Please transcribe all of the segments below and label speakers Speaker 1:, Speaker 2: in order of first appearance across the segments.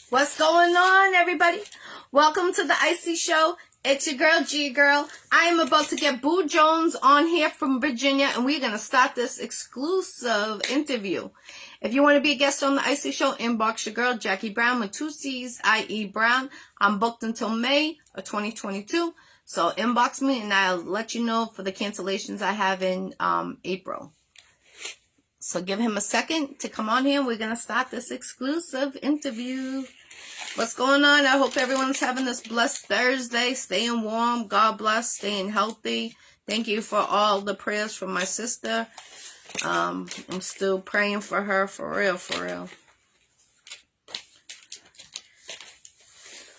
Speaker 1: What's going on, everybody? Welcome to the Iccy Showw. It's your girl, G Girl. I am about to get Boo Jones on here from Virginia, and we're going to start this exclusive interview. If you want to be a guest on the Iccy Showw, inbox your girl, Jackie Brown, with 2 C's, I.E. Brown. I'm booked until May of 2022, so inbox me, and I'll let you know for the cancellations I have in April. So give him a second to come on here. We're going to start this exclusive interview. What's going on? I hope everyone's having this blessed Thursday. Staying warm. God bless. Staying healthy. Thank you for all the prayers from my sister. I'm still praying for her. For real, for real.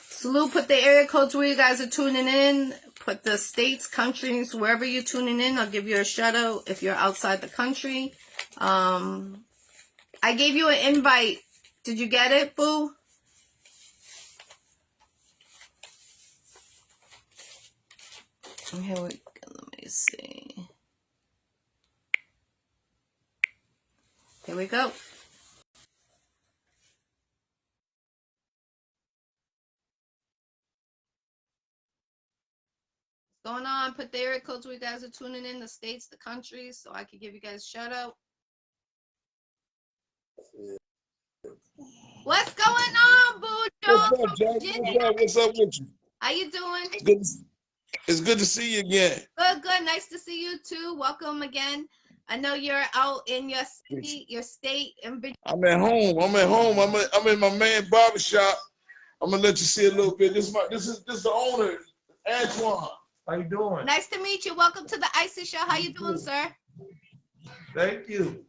Speaker 1: Salute. Put the area codes where you guys are tuning in. Put the states, countries, wherever you're tuning in. I'll give you a shout out if you're outside the country. I gave you an invite. Did you get it, Boo? Here we go. Let me see. Here we go. What's going on? Put the area codes where you guys are tuning in, the states, the countries, so I can give you guys a shout out. What's going on, Boo Jones?
Speaker 2: What's up, Jackie? What's up with you?
Speaker 1: How you doing?
Speaker 2: It's good to see you again.
Speaker 1: Good, good. Nice to see you too. Welcome again. I know you're out in your city, your state, in Virginia.
Speaker 2: I'm at home. I'm in my man barbershop. I'm gonna let you see a little bit. This is the owner, Antoine. How you doing?
Speaker 1: Nice to meet you. Welcome to the Iccy Showw. How you doing, sir?
Speaker 2: Thank you.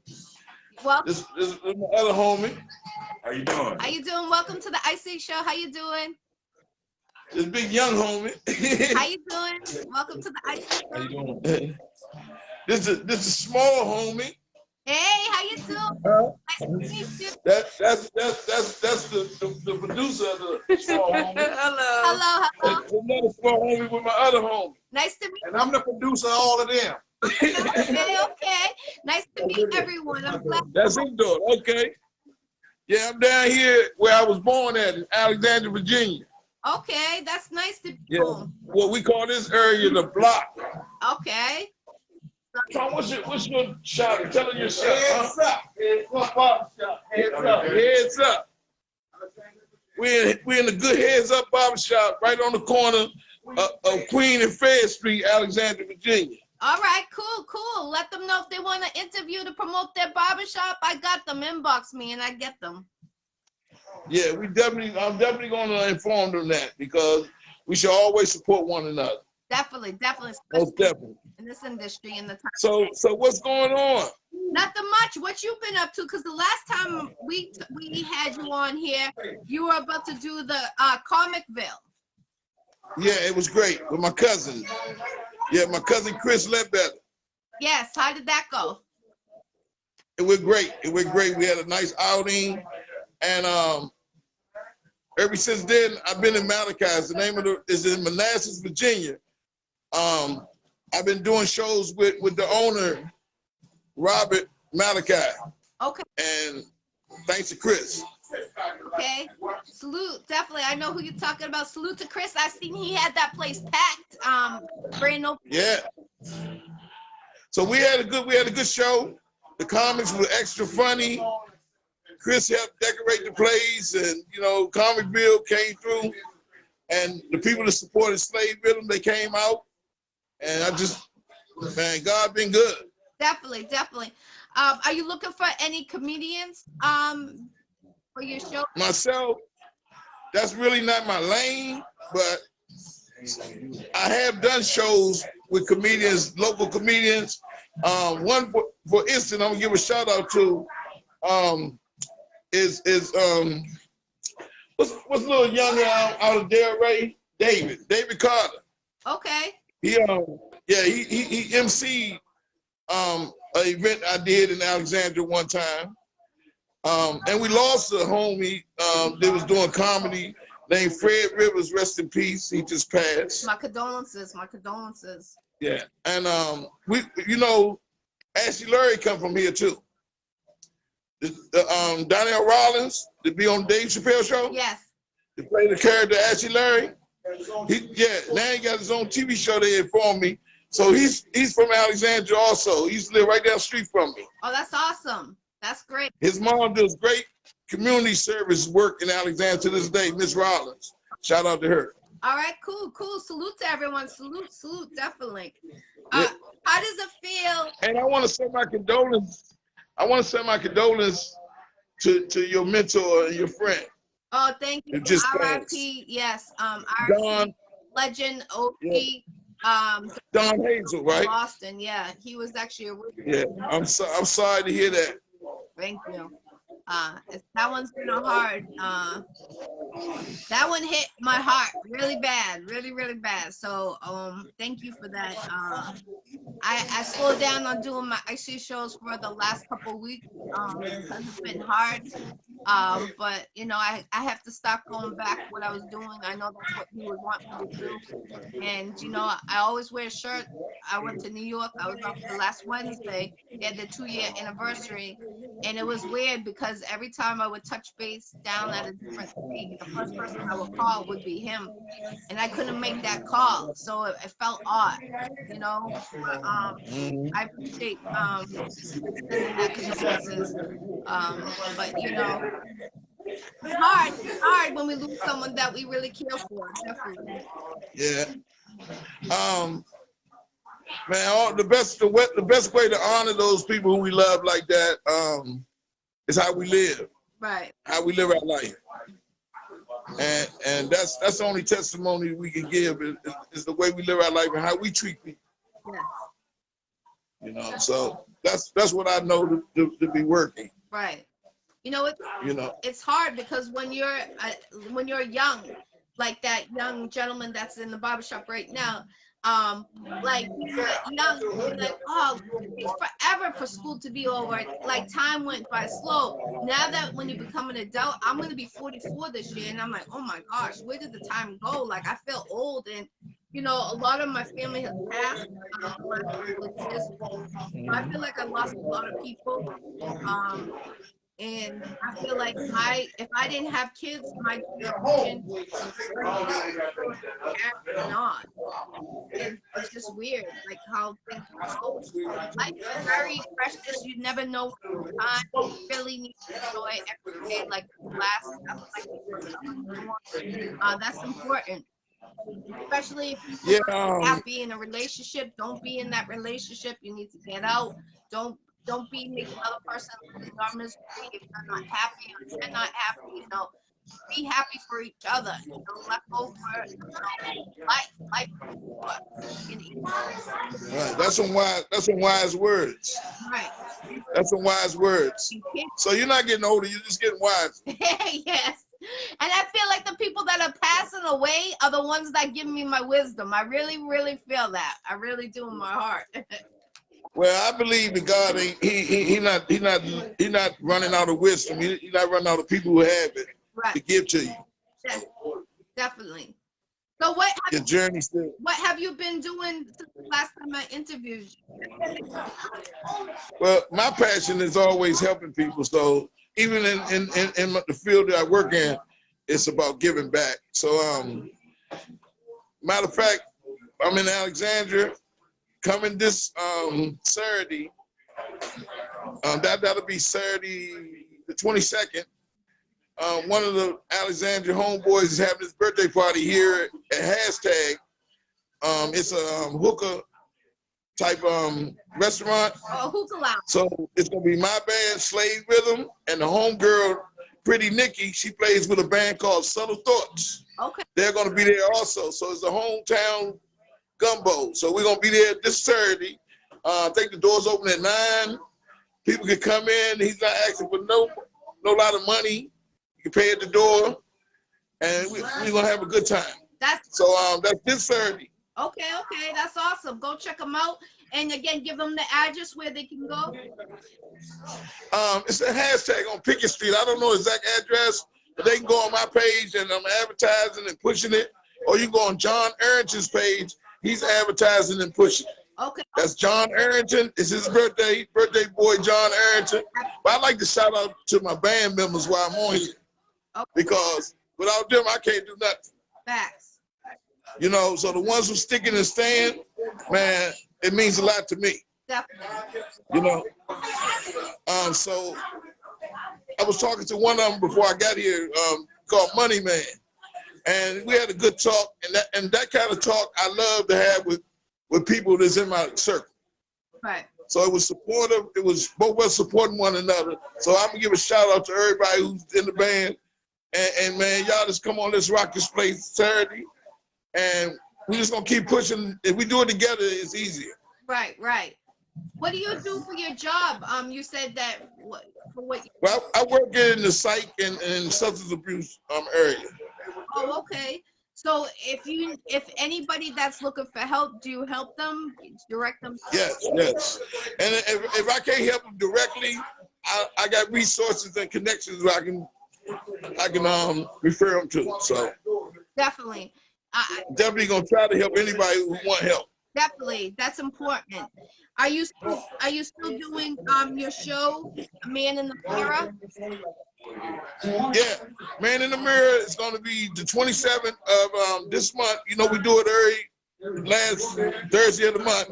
Speaker 1: Welcome.
Speaker 2: This is my other homie. How you doing?
Speaker 1: How you doing? Welcome to the Iccy Showw. How you doing?
Speaker 2: This big young homie.
Speaker 1: How you doing? Welcome to the Iccy Showw. How you
Speaker 2: doing? This is small homie.
Speaker 1: Hey, how you doing? Nice to meet you.
Speaker 2: That's the producer of the small homie.
Speaker 1: Hello.
Speaker 2: There's another small homie with my other homie.
Speaker 1: Nice to meet you.
Speaker 2: And I'm the producer of all of them.
Speaker 1: Okay. Nice to meet everyone. I'm glad.
Speaker 2: That's his daughter. Okay. Yeah, I'm down here where I was born at, in Alexandria, Virginia.
Speaker 1: Okay, that's nice to be
Speaker 2: home. Well, we call this area the block.
Speaker 1: Okay.
Speaker 2: Tom, what's your shot? Tell her your shot. Heads up. Heads up. We're in the good Heads Up barbershop right on the corner of Queen and Fayette Street, Alexandria, Virginia.
Speaker 1: All right, cool. Let them know if they want to interview to promote their barbershop. I got them. Inbox me and I get them.
Speaker 2: Yeah, I'm definitely going to inform them that because we should always support one another.
Speaker 1: Definitely.
Speaker 2: Most definitely.
Speaker 1: In this industry, in the time.
Speaker 2: So what's going on?
Speaker 1: Nothing much. What you been up to? Because the last time we had you on here, you were about to do the Comicville.
Speaker 2: Yeah, it was great with my cousin. Yeah, my cousin Chris Ledbetter.
Speaker 1: Yes. How did that go?
Speaker 2: It went great. We had a nice outing, and ever since then I've been in Malachi. The name of is in Manassas, Virginia. I've been doing shows with the owner, Robert Malachi.
Speaker 1: Okay.
Speaker 2: And thanks to Chris.
Speaker 1: Okay. Salute. Definitely. I know who you're talking about. Salute to Chris. I seen he had that place packed. Brand open.
Speaker 2: Yeah. So we had a good show. The comics were extra funny. Chris helped decorate the place, and Comicville came through, and the people that supported Slave Rhythm, they came out. And man, God been good.
Speaker 1: Definitely. Are you looking for any comedians for your show?
Speaker 2: Myself, that's really not my lane, but I have done shows with comedians, local comedians. One, for instance, I'm gonna give a shout out to what's a little younger out of there, Ray? David Carter.
Speaker 1: Okay.
Speaker 2: He emceed an event I did in Alexandria one time. And we lost a homie that was doing comedy named Fred Rivers, rest in peace. He just passed.
Speaker 1: My condolences.
Speaker 2: Yeah. And Ashley Lurie come from here too. Donnell Rollins, to be on Dave Chappelle show?
Speaker 1: Yes.
Speaker 2: to play the character Ashley Larry. Now he got his own TV show. They informed me. So he's from Alexandria also. He used to live right down the street from me.
Speaker 1: Oh, that's awesome. That's great.
Speaker 2: His mom does great community service work in Alexandria to this day, Miss Rollins. Shout out to her.
Speaker 1: All right, cool. Salute to everyone. Salute, definitely. How does it feel?
Speaker 2: And I want to send my condolence. To your mentor and your friend.
Speaker 1: Oh, thank you. R.I.P. Yes.
Speaker 2: Don
Speaker 1: legend, OP.
Speaker 2: Yeah. Don Hazel, right?
Speaker 1: Boston. Yeah, he was actually a.
Speaker 2: Yeah, I'm sorry to hear that.
Speaker 1: Thank you. That one's been a hard. That one hit my heart really bad, really bad. So thank you for that. I slowed down on doing my Iccy shows for the last couple of weeks because it's been hard. But you know, I have to stop going back what I was doing. I know that's what you would want me to do. And you know, I always wear a shirt. I went to New York. I was up the last Wednesday. They had the 2-year anniversary, and it was weird because every time I would touch base down at a different state, the first person I would call would be him, and I couldn't make that call, so it felt odd, you know. But, I appreciate extending that condolences. But you know, it's hard when we lose someone that we really care for, definitely.
Speaker 2: Yeah. Man, the best way to honor those people who we love like that is how we live.
Speaker 1: Right.
Speaker 2: How we live our life. And that's the only testimony we can give is the way we live our life and how we treat people.
Speaker 1: Yes.
Speaker 2: You know, so that's what I know to be working.
Speaker 1: Right. You know, it's hard because when you're young, like that young gentleman that's in the barbershop right now, like you're young, you're like, oh, it takes forever for school to be over. Like time went by slow. Now that when you become an adult, I'm gonna be 44 this year, and I'm like, oh my gosh, where did the time go? Like I feel old, and you know, a lot of my family has passed the last couple of years. So I feel like I lost a lot of people. And I feel like if I didn't have kids, my generation would carry on. And it's just weird, like how things go. Life is very precious. You never know what time. You really need to enjoy every day like the last. That's important. Especially if you're happy in a relationship, don't be in that relationship. You need to get out. Don't be making another person live in your misery if you're not happy or you're not happy. You know, be happy for each other. You know, let go for life.
Speaker 2: Right. That's some wise words.
Speaker 1: Right.
Speaker 2: That's some wise words. So you're not getting older. You're just getting wise.
Speaker 1: Yes. And I feel like the people that are passing away are the ones that give me my wisdom. I really, really feel that. I really do in my heart.
Speaker 2: Well, I believe that God ain't he not running out of wisdom. He's not running out of people who have it to give to you.
Speaker 1: Yes, definitely. So what have you been doing since the last time I interviewed you?
Speaker 2: Well, my passion is always helping people. So even in the field that I work in, it's about giving back. So matter of fact, I'm in Alexandria. Coming this Saturday, that'll be Saturday the 22nd. One of the Alexandria homeboys is having his birthday party here at Hashtag. It's a hookah type restaurant.
Speaker 1: Oh, hookah lounge.
Speaker 2: So it's gonna be my band, Slave Rhythm, and the homegirl, Pretty Nikki. She plays with a band called Subtle Thoughts.
Speaker 1: Okay.
Speaker 2: They're gonna be there also. So it's a hometown gumbo. So we're gonna be there this Saturday. I think the doors open at 9. People can come in. He's not asking for no lot of money. You can pay at the door, and we're gonna have a good time. That's this Saturday.
Speaker 1: Okay, that's awesome. Go check them out, and again, give them the address where they can go.
Speaker 2: It's a Hashtag on Pickett Street. I don't know the exact address, but they can go on my page, and I'm advertising and pushing it, or you can go on John Arrington's page. He's advertising and pushing.
Speaker 1: Okay.
Speaker 2: That's John Arrington. It's his birthday boy, John Arrington. But I'd like to shout out to my band members while I'm on here. Okay. Because Without them, I can't do nothing.
Speaker 1: Facts.
Speaker 2: You know, so the ones who sticking and staying, man, it means a lot to me.
Speaker 1: Definitely.
Speaker 2: You know, so I was talking to one of them before I got here, called Money Man, and we had a good talk. And that kind of talk I love to have with people that's in my circle.
Speaker 1: Right.
Speaker 2: So it was supportive. It was both of us supporting one another. So I'm gonna give a shout out to everybody who's in the band. And man, y'all just come on, let's rock this place Saturday. And we just gonna keep pushing. If we do it together, it's easier.
Speaker 1: Right, right. What do you do for your job? You said that for what?
Speaker 2: Well, I work in the psych and substance abuse area.
Speaker 1: Oh, okay. So if anybody that's looking for help, do you help them? Direct them?
Speaker 2: Yes, yes. And if I can't help them directly, I got resources and connections where I can refer them to. So
Speaker 1: Definitely.
Speaker 2: definitely gonna try to help anybody who want help.
Speaker 1: Definitely, that's important. Are you still doing your show, Man in the Mirror?
Speaker 2: Yeah, Man in the Mirror is going to be the 27th of this month. You know, we do it every last Thursday of the month.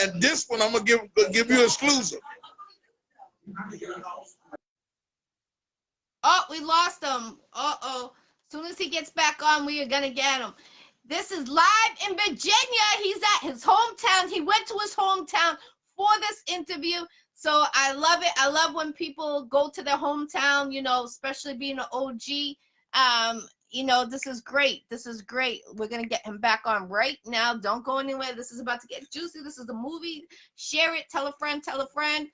Speaker 2: And this one, I'm going to give you exclusive.
Speaker 1: Oh, we lost him. Uh-oh. As soon as he gets back on, we are going to get him. This is live in Virginia. He's at his hometown. He went to his hometown for this interview. So I love it. I love when people go to their hometown, you know, especially being an OG. You know, this is great. This is great. We're going to get him back on right now. Don't go anywhere. This is about to get juicy. This is the movie. Share it. Tell a friend. Tell a friend.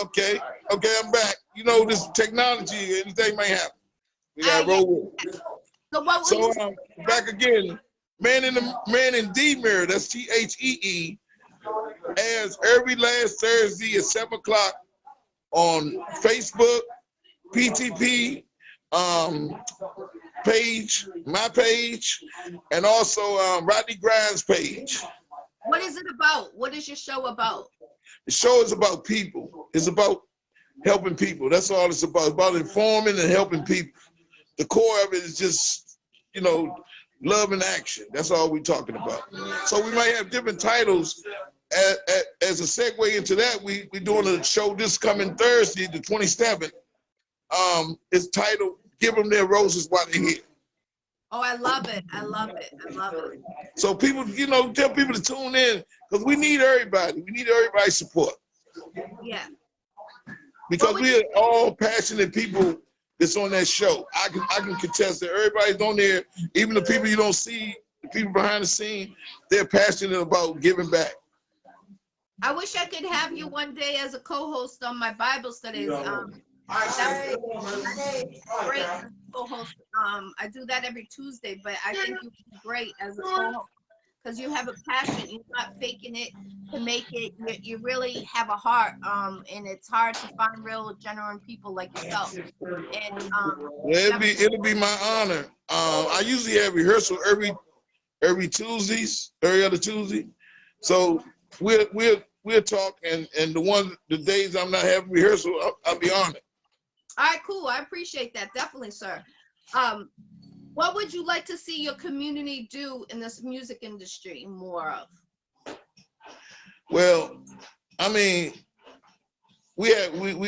Speaker 2: Okay, I'm back. You know, this technology, anything may happen. We got to roll with it. So back again. Man in the Mirror, that's THEE, airs every last Thursday at 7 o'clock on Facebook, PTP page, my page, and also Rodney Grimes' page.
Speaker 1: What is it about? What is your show about?
Speaker 2: The show is about people. It's about helping people. That's all it's about. It's about informing and helping people. The core of it is just, you know, love and action. That's all we're talking about. So we might have different titles. As a segue into that, we're doing a show this coming Thursday, the 27th. It's titled "Give Them Their Roses While They're Here."
Speaker 1: Oh, I love it. I love it. I love it.
Speaker 2: So people, you know, tell people to tune in because we need everybody. We need everybody's support.
Speaker 1: Yeah.
Speaker 2: Because we're all passionate people that's on that show. I can contest that everybody's on there, even the people you don't see, the people behind the scene, they're passionate about giving back.
Speaker 1: I wish I could have you one day as a co-host on my Bible studies. That would be great as a co-host. I do that every Tuesday, but I think you would be great as a co-host because you have a passion. You're not faking it to make it. You really have a heart, and it's hard to find real, genuine people like yourself. And
Speaker 2: it'll be my honor. I usually have rehearsal every Tuesdays, every other Tuesday. So we'll talk, and the days I'm not having rehearsal, I'll be on it.
Speaker 1: All right, cool. I appreciate that. Definitely, sir. What would you like to see your community do in this music industry more of?
Speaker 2: Well, I mean, we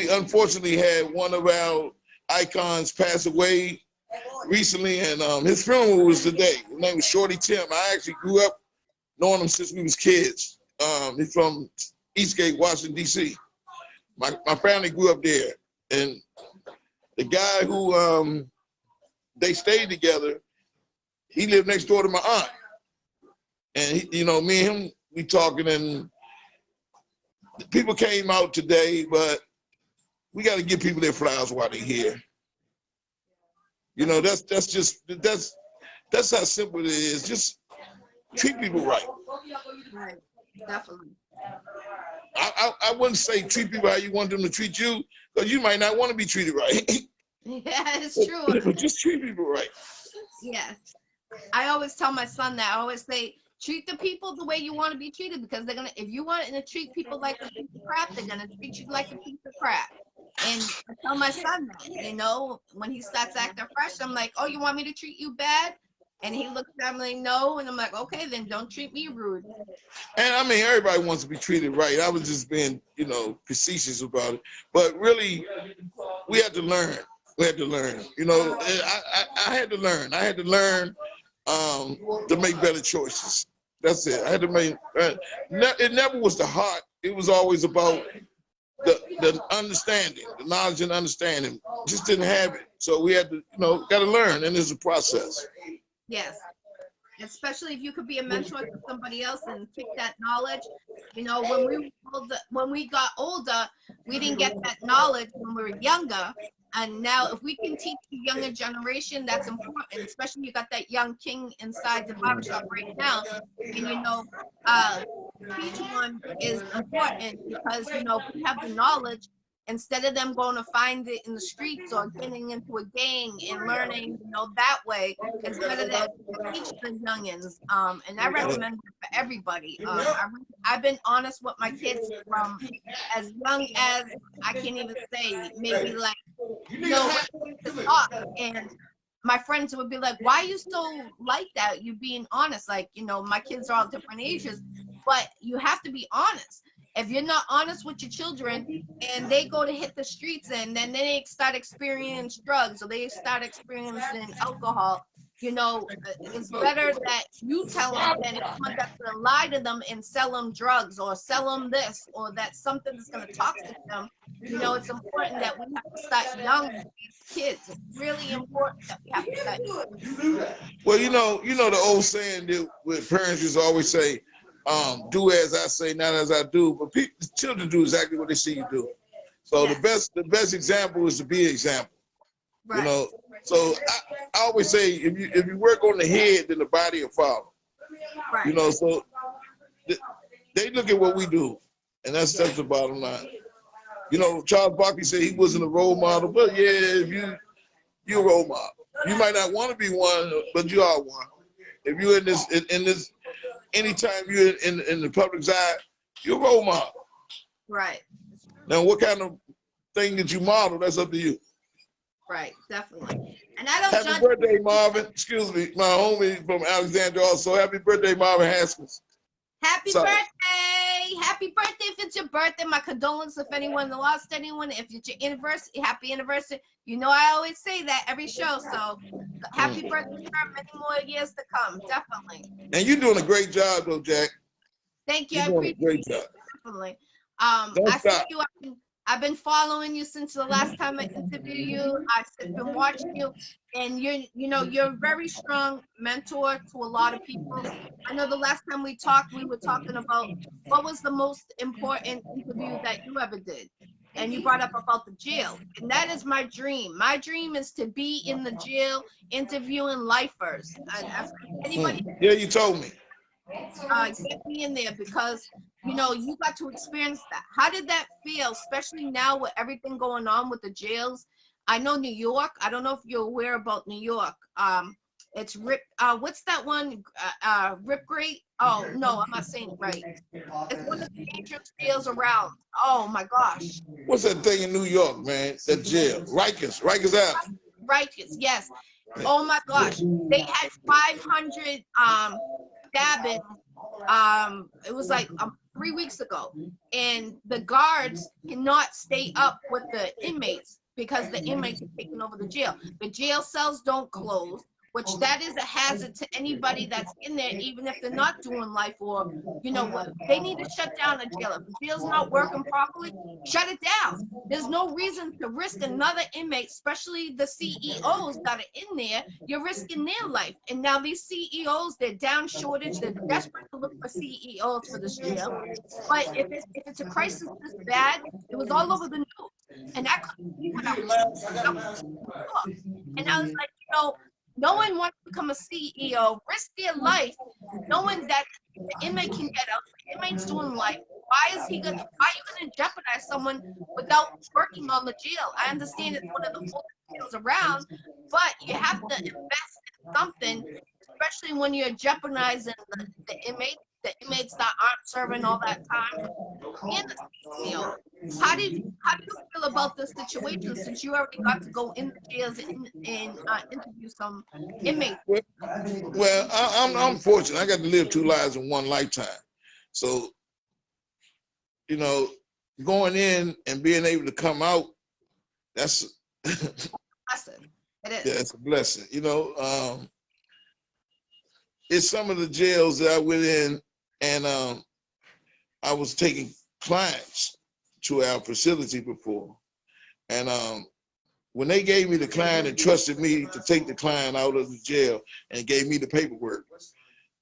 Speaker 2: unfortunately had one of our icons pass away recently, and his funeral was today. His name was Shorty Tim. I actually grew up knowing him since we was kids. He's from Eastgate, Washington, D.C. My family grew up there, and the guy who they stayed together, he lived next door to my aunt. And, you know, me and him, we talking, and people came out today, but we got to give people their flowers while they're here. You know, that's how simple it is. Just treat people right.
Speaker 1: Right, definitely.
Speaker 2: I wouldn't say treat people how you want them to treat you, because you might not want to be treated right.
Speaker 1: Yeah, it's true.
Speaker 2: But just treat people right.
Speaker 1: Yes. I always tell my son that. I always say, treat the people the way you want to be treated, because they're gonna. If you want to treat people like a piece of crap, they're gonna treat you like a piece of crap. And I tell my son that, you know, when he starts acting fresh, I'm like, oh, you want me to treat you bad? And he looks at me like, no. And I'm like, okay, then don't treat me rude.
Speaker 2: And I mean, everybody wants to be treated right. I was just being, you know, facetious about it. But really, we had to learn. We had to learn. You know, I had to learn. I had to learn to make better choices. That's it. I had to make. It never was the heart. It was always about the understanding, the knowledge and understanding. Just didn't have it. So we had to, you know, got to learn, and it's a process.
Speaker 1: Yes. Especially if you could be a mentor to somebody else and pick that knowledge. You know, when we got older, we didn't get that knowledge when we were younger. And now if we can teach the younger generation, that's important. Especially you got that young king inside the barbershop right now. And you know, each one is important because you know, if we have the knowledge, instead of them going to find it in the streets or getting into a gang and learning, you know, that way, it's better to teach the youngins. And I recommend it for everybody. I've been honest with my kids from as young as I can't even say, maybe like, you know, to talk. And my friends would be like, why are you so like that? You being honest. Like, you know, my kids are all different ages, but you have to be honest. If you're not honest with your children and they go to hit the streets and then they start experiencing drugs or they start experiencing alcohol, you know, it's better that you tell them than someone that's going to lie to them and sell them drugs or sell them this or that something that's going to toxic them. You know, it's important that we have to start young with these kids. It's really important that we have to start young.
Speaker 2: Well, you know the old saying that with parents used to always say, "Do as I say, not as I do." But children do exactly what they see you do. So
Speaker 1: Yes.
Speaker 2: the best example is to be an example. You
Speaker 1: Right.
Speaker 2: know. So I always say, if you work on the head, then the body will follow. You
Speaker 1: Right.
Speaker 2: know. So they look at what we do, and that's the bottom line. You know, Charles Barkley said he wasn't a role model, but yeah, if you're a role model. You might not want to be one, but you are one. If you're in this anytime you're in the public's eye, you're a role model.
Speaker 1: Right.
Speaker 2: Now, what kind of thing that you model, that's up to you.
Speaker 1: Right. Definitely. And I don't
Speaker 2: Happy
Speaker 1: judge.
Speaker 2: birthday, Marvin. Excuse me, my homie from Alexandria also. Happy birthday, Marvin Haskins.
Speaker 1: Happy
Speaker 2: Sorry.
Speaker 1: birthday! Happy birthday if it's your birthday. My condolences if anyone lost anyone. If it's your anniversary, happy anniversary. You know I always say that every show. So happy birthday, sir. Many more years to come. Definitely.
Speaker 2: And you're doing a great job, though, Jack.
Speaker 1: Thank you.
Speaker 2: You're
Speaker 1: I
Speaker 2: doing
Speaker 1: appreciate
Speaker 2: a great
Speaker 1: it.
Speaker 2: job.
Speaker 1: Definitely.
Speaker 2: Don't
Speaker 1: I see
Speaker 2: stop.
Speaker 1: you. I've been following you since the last time I interviewed you. I've been watching you, and you know, you're a very strong mentor to a lot of people. I know the last time we talked, we were talking about what was the most important interview that you ever did, and you brought up about the jail, and that is my dream. My dream is to be in the jail interviewing lifers. And anybody
Speaker 2: Yeah, you told me.
Speaker 1: get me in there because you know you got to experience that. How did that feel, especially now with everything going on with the jails? I know New York. I don't know if you're aware about New York. It's Rip. What's that one? Rip Great. Oh no, I'm not saying it right. It's one of the dangerous jails around. Oh my gosh.
Speaker 2: What's that thing in New York, man? That jail. Rikers Island.
Speaker 1: Righteous. Yes. Oh my gosh. They had 500 stabbings. It was like 3 weeks ago, and the guards cannot stay up with the inmates because the inmates are taking over the jail. The jail cells don't close, which that is a hazard to anybody that's in there, even if they're not doing life or you know what. They need to shut down the jail. If the jail's not working properly, shut it down. There's no reason to risk another inmate, especially the CEOs that are in there. You're risking their life. And now these CEOs, they're down shortage. They're desperate to look for CEOs for this jail. But if it's a crisis this bad, it was all over the news. And that couldn't be what I was and I was like, you know, no one wants to become a CEO, risk their life, knowing that the inmate can get out. The inmate's doing life. Why are you gonna jeopardize someone without working on the jail? I understand it's one of the oldest jails around, but you have to invest in something, especially when you're jeopardizing the inmates that aren't serving all that time, and the CEO. how do you feel about this situation since you already got to go in the jails and interview some inmates?
Speaker 2: Well, I'm fortunate. I got to live two lives in one lifetime. So, you know, going in and being able to come out, that's
Speaker 1: Blessing. It is.
Speaker 2: yeah, it's a blessing. You know, it's some of the jails that I went in, and I was taking clients to our facility before, and when they gave me the client and trusted me to take the client out of the jail and gave me the paperwork,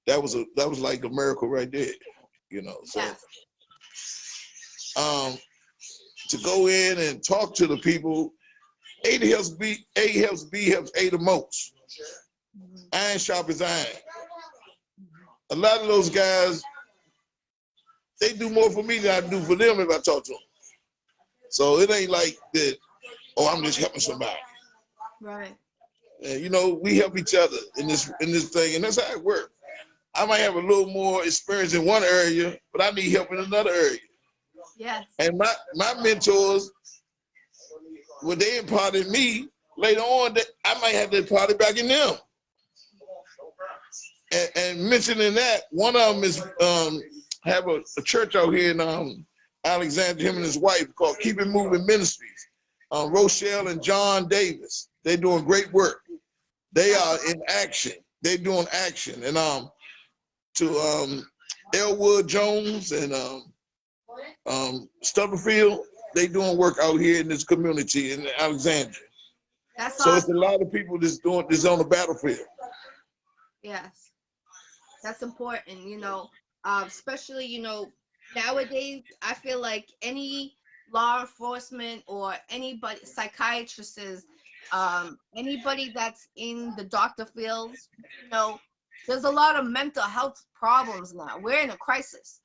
Speaker 2: that was like a miracle right there. You know, so
Speaker 1: Yes.
Speaker 2: to go in and talk to the people, A helps B helps A the most. Iron sharp as iron. A lot of those guys, they do more for me than I do for them if I talk to them. So it ain't like that, oh, I'm just helping somebody.
Speaker 1: Right.
Speaker 2: And, you know, we help each other in this thing, and that's how it works. I might have a little more experience in one area, but I need help in another area.
Speaker 1: Yes.
Speaker 2: And my mentors, when they imparted me, later on, I might have to impart it back in them. And mentioning that, one of them is have a church out here in Alexandria, him and his wife, called Keep It Moving Ministries. Rochelle and John Davis, they're doing great work. They are in action. They're doing action. And to Elwood Jones and Stubberfield, they doing work out here in this community in Alexandria.
Speaker 1: That's
Speaker 2: so
Speaker 1: awesome.
Speaker 2: It's a lot of people that's doing this on the battlefield.
Speaker 1: Yes. That's important, you know, especially, you know, nowadays, I feel like any law enforcement or anybody, psychiatrists, anybody that's in the doctor fields, you know, there's a lot of mental health problems now. We're in a crisis.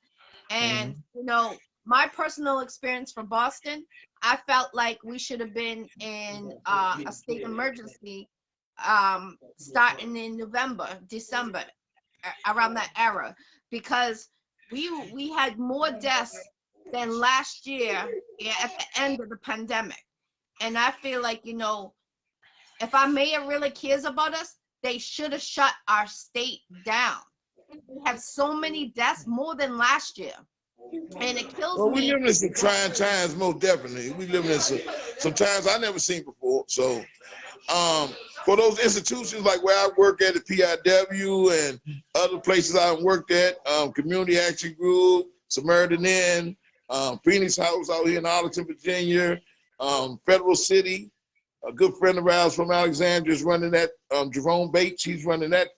Speaker 1: And, you know, my personal experience from Boston, I felt like we should have been in a state emergency starting in November, December, around that era, because we had more deaths than last year at the end of the pandemic. And I feel like, you know, if our mayor really cares about us, they should have shut our state down. We had so many deaths, more than last year. And it kills
Speaker 2: Well,
Speaker 1: me.
Speaker 2: we living in some trying times, most definitely. We living in some times I never seen before. So for those institutions like where I work at the PIW and other places I worked at, Community Action Group, Samaritan Inn, Phoenix House out here in Arlington, Virginia, Federal City, a good friend of ours from Alexandria is running that, Jerome Bates, he's running that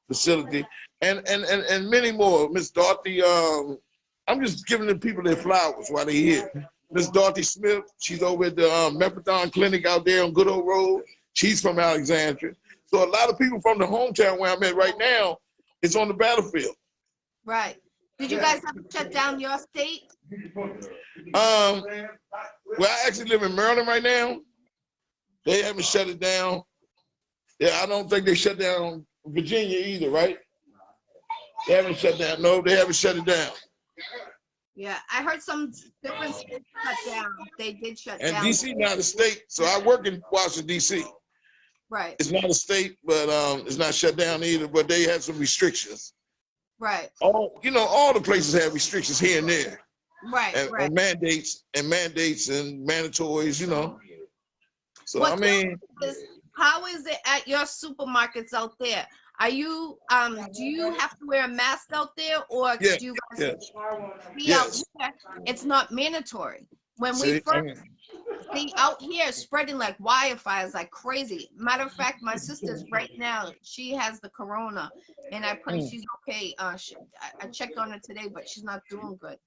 Speaker 2: facility, and many more. Miss Dorothy, I'm just giving the people their flowers while they're here. Miss Dorothy Smith, she's over at the Methadone Clinic out there on Good Old Road. She's from Alexandria. So a lot of people from the hometown where I'm at right now is on the battlefield.
Speaker 1: Right. Did you guys ever shut down your state?
Speaker 2: Well, I actually live in Maryland right now. They haven't shut it down. Yeah, I don't think they shut down Virginia either, right? They haven't shut down. No, they haven't shut it down.
Speaker 1: Yeah, I heard some different states shut down. They did shut down.
Speaker 2: And DC not a state, so I work in Washington, DC.
Speaker 1: Right.
Speaker 2: It's not a state, but it's not shut down either, but they had some restrictions.
Speaker 1: Right.
Speaker 2: All the places have restrictions here and there.
Speaker 1: Right, right.
Speaker 2: And mandates and mandatories, you know. So
Speaker 1: What
Speaker 2: I mean,
Speaker 1: how is it at your supermarkets out there? Are you do you have to wear a mask out there, or
Speaker 2: yeah,
Speaker 1: do you guys
Speaker 2: yes.
Speaker 1: out here? It's not mandatory. When we first see out here spreading like wildfires like crazy. Matter of fact, my sister's right now, she has the corona, and I pray she's okay. I checked on her today, but she's not doing good.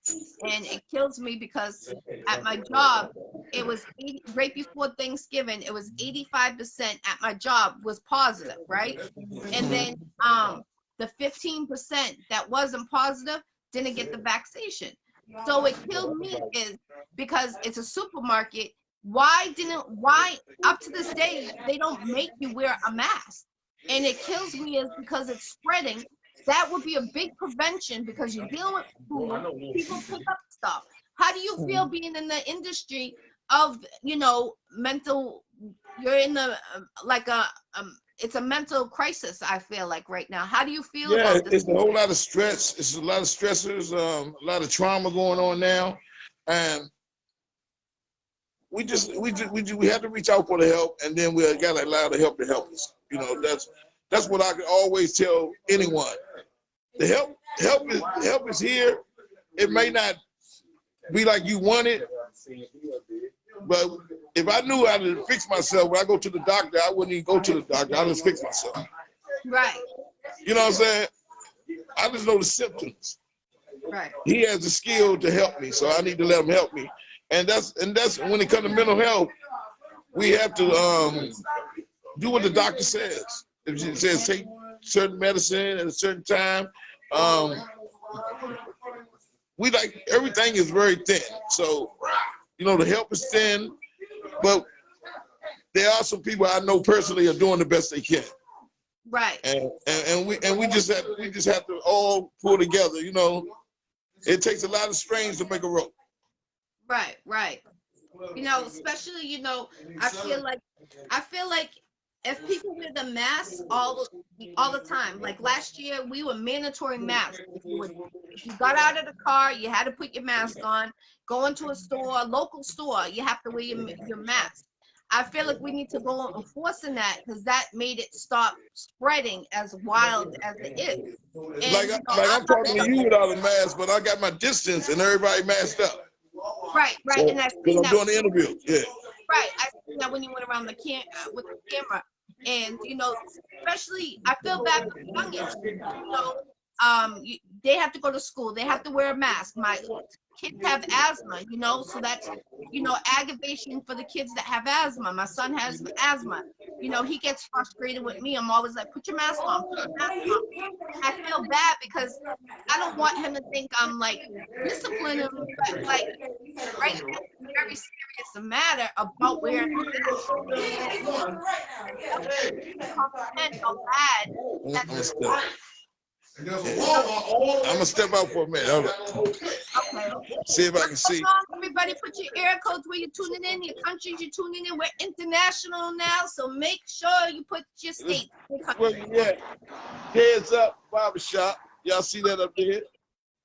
Speaker 1: And it kills me because at my job, it was right before Thanksgiving, it was 85% at my job was positive, right? And then the 15% that wasn't positive didn't get the vaccination. So it killed me is because it's a supermarket. Why up to this day they don't make you wear a mask? And it kills me is because it's spreading. That would be a big prevention because you're dealing with food, people pick up stuff. How do you feel being in the industry of, you know, mental? You're in the like a it's a mental crisis. I feel like right now. How do you feel
Speaker 2: Yeah,
Speaker 1: about this?
Speaker 2: it's a whole lot of stress. It's a lot of stressors, a lot of trauma going on now, and we had to reach out for the help, and then we got to allow the help to help us. You know, that's what I can always tell anyone. The help is here. It may not be like you want it, but if I knew how to fix myself when I go to the doctor, I wouldn't even go to the doctor. I just fix myself.
Speaker 1: Right.
Speaker 2: You know what I'm saying? I just know the symptoms.
Speaker 1: Right.
Speaker 2: He has the skill to help me, so I need to let him help me. And that's when it comes to mental health, we have to do what the doctor says. If she says take certain medicine at a certain time, we like everything is very thin. So, you know, the help is thin, but there are some people I know personally are doing the best they can.
Speaker 1: Right.
Speaker 2: And we just have to all pull together. You know, it takes a lot of strains to make a rope.
Speaker 1: Right. Right. You know, especially, you know, I feel like if people wear the mask all the time, like last year we were mandatory masks. If you got out of the car, you had to put your mask on. Go into a store, a local store, you have to wear your mask. I feel like we need to go on enforcing that because that made it stop spreading as wild as it is. And you know,
Speaker 2: I'm talking to you without a mask, but I got my distance and everybody masked up.
Speaker 1: right,
Speaker 2: So,
Speaker 1: and I
Speaker 2: because
Speaker 1: seen
Speaker 2: I'm
Speaker 1: that.
Speaker 2: doing the interview, yeah.
Speaker 1: Right, I seen that when you went around with the camera, and you know, especially I feel bad for the youngest. You know, they have to go to school. They have to wear a mask. My kids have asthma. You know, so that's, you know, aggravation for the kids that have asthma. My son has asthma. You know, he gets frustrated with me. I'm always like, put your mask on, put your mask on. I feel bad because I don't want him to think I'm like disciplining him, but like right now, it's very serious matter about wearing a mask. Comprehend how bad that is.
Speaker 2: I'm gonna step out for a minute. Hold on.
Speaker 1: Okay.
Speaker 2: See if I
Speaker 1: What's
Speaker 2: can see.
Speaker 1: going on, everybody? Put your ear codes where you're tuning in, your countries you're tuning in. We're international now, so make sure you put your state.
Speaker 2: Well, yeah. Heads up, barbershop. Y'all see that up there?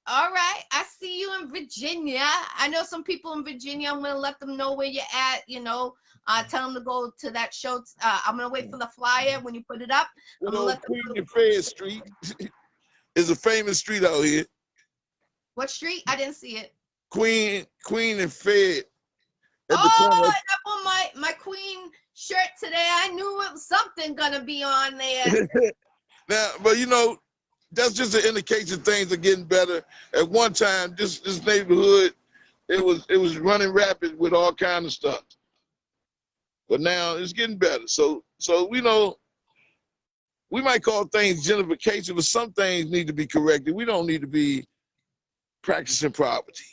Speaker 1: All right, I see you in Virginia. I know some people in Virginia. I'm gonna let them know where you're at. You know, tell them to go to that show. I'm gonna wait for the flyer when you put it up. I'm gonna let them
Speaker 2: Queen and Fed Street is a famous street out here.
Speaker 1: What street? I didn't see it.
Speaker 2: Queen and Fed at the
Speaker 1: Oh,
Speaker 2: corner.
Speaker 1: I got on my Queen shirt today. I knew it was something gonna be on there.
Speaker 2: Now, but you know, that's just an indication things are getting better. At one time, this neighborhood, it was running rapid with all kind of stuff. But now it's getting better. So we know we might call things gentrification, but some things need to be corrected. We don't need to be practicing poverty.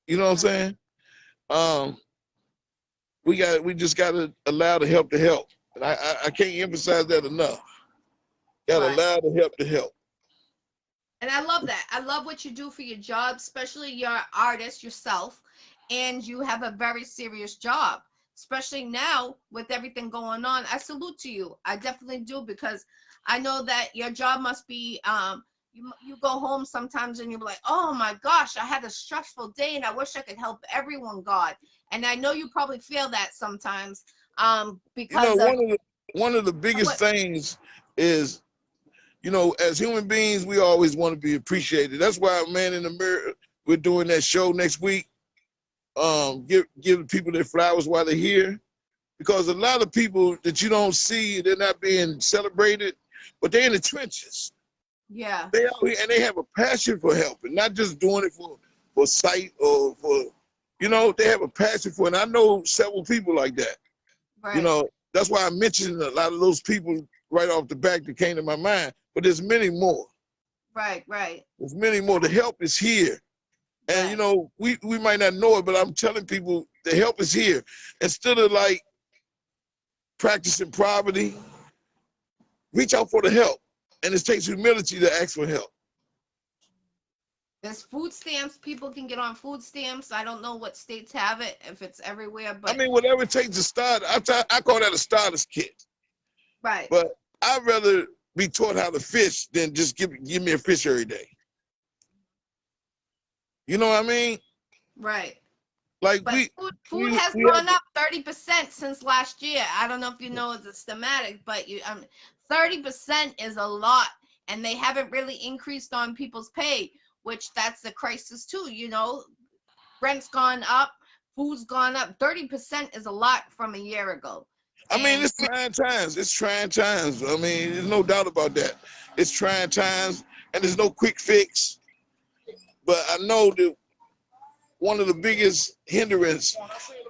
Speaker 2: You know what I'm saying? We just gotta allow the help to help. And I can't emphasize that enough. Gotta allow the help to help.
Speaker 1: And I love that. I love what you do for your job, especially you're an artist yourself, and you have a very serious job, especially now with everything going on. I salute to you. I definitely do, because I know that your job must be, you go home sometimes and you're like, oh my gosh, I had a stressful day and I wish I could help everyone, God. And I know you probably feel that sometimes, because
Speaker 2: one of the biggest things is, you know, as human beings, we always want to be appreciated. That's why, Man in the Mirror, we're doing that show next week. Give people their flowers while they're here, because a lot of people that you don't see, they're not being celebrated, but they're in the trenches.
Speaker 1: Yeah.
Speaker 2: They out here and they have a passion for helping, not just doing it for sight or for, you know, they have a passion for it. And I know several people like that.
Speaker 1: Right.
Speaker 2: You know, that's why I mentioned a lot of those people right off the back that came to my mind. But there's many more.
Speaker 1: Right.
Speaker 2: There's many more. The help is here. And, you know, we might not know it, but I'm telling people the help is here. Instead of like practicing poverty, reach out for the help. And it takes humility to ask for help.
Speaker 1: There's food stamps. People can get on food stamps. I don't know what states have it, if it's everywhere,
Speaker 2: I
Speaker 1: but
Speaker 2: mean, whatever it takes to start. I call that a starter's kit.
Speaker 1: right,
Speaker 2: But I'd rather be taught how to fish than just give me a fish every day. You know what I mean?
Speaker 1: right.
Speaker 2: Like
Speaker 1: But food has
Speaker 2: we have
Speaker 1: gone up 30% since last year. I don't know if you know it's a schematic, but 30% is a lot, and they haven't really increased on people's pay, which that's the crisis too. Rent's gone up, food's gone up. 30% is a lot from a year ago.
Speaker 2: I mean,
Speaker 1: And
Speaker 2: it's trying times. It's trying times. I mean, there's no doubt about that. It's trying times, and there's no quick fix. But I know that one of the biggest hindrance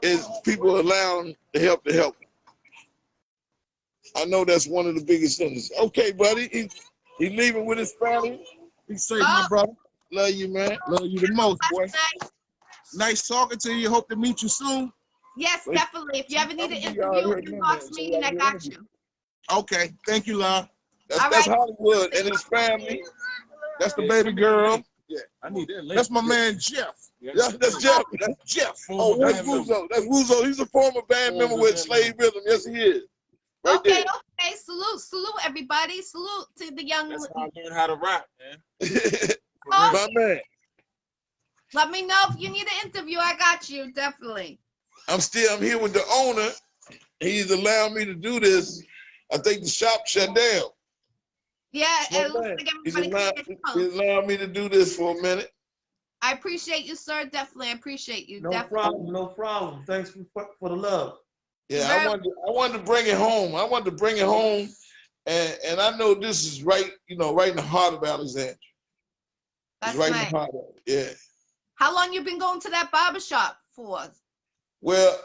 Speaker 2: is people allowing the help to help. I know that's one of the biggest things. Okay, buddy, he leaving with his family.
Speaker 3: Be safe, my brother.
Speaker 2: Love you, man.
Speaker 3: Love you the most, boy.
Speaker 1: nice.
Speaker 3: Nice talking to you. Hope to meet you soon.
Speaker 1: Yes, definitely. If you ever need an interview, inbox me and I got you.
Speaker 3: Okay. Thank you, love.
Speaker 2: That's Hollywood and his family. That's the baby girl.
Speaker 3: Yeah, I need that. That's my man Jeff.
Speaker 2: That's Jeff.
Speaker 3: That's Jeff.
Speaker 2: Oh, that's Ruzo. That's Ruzo. He's a former band member with Slave Rhythm. Yes, he is. Right
Speaker 1: Okay,
Speaker 2: there.
Speaker 1: okay. Salute, everybody. Salute to the young.
Speaker 3: That's how I learned how to rap, man.
Speaker 2: My man.
Speaker 1: Let me know if you need an interview. I got you, definitely.
Speaker 2: I'm here with the owner. He's allowed me to do this. I think the shop shut down.
Speaker 1: Yeah, it looks like everybody
Speaker 2: He's allowed me to do this for a minute.
Speaker 1: I appreciate you, sir. Definitely, I appreciate you.
Speaker 4: No problem, no problem. Thanks for the love.
Speaker 2: Yeah, I wanted to bring it home. I wanted to bring it home, and I know this is right, right in the heart of Alexandria.
Speaker 1: That's
Speaker 2: right
Speaker 1: nice.
Speaker 2: in the heart of it. Yeah.
Speaker 1: How long you been going to that barbershop for?
Speaker 2: Well,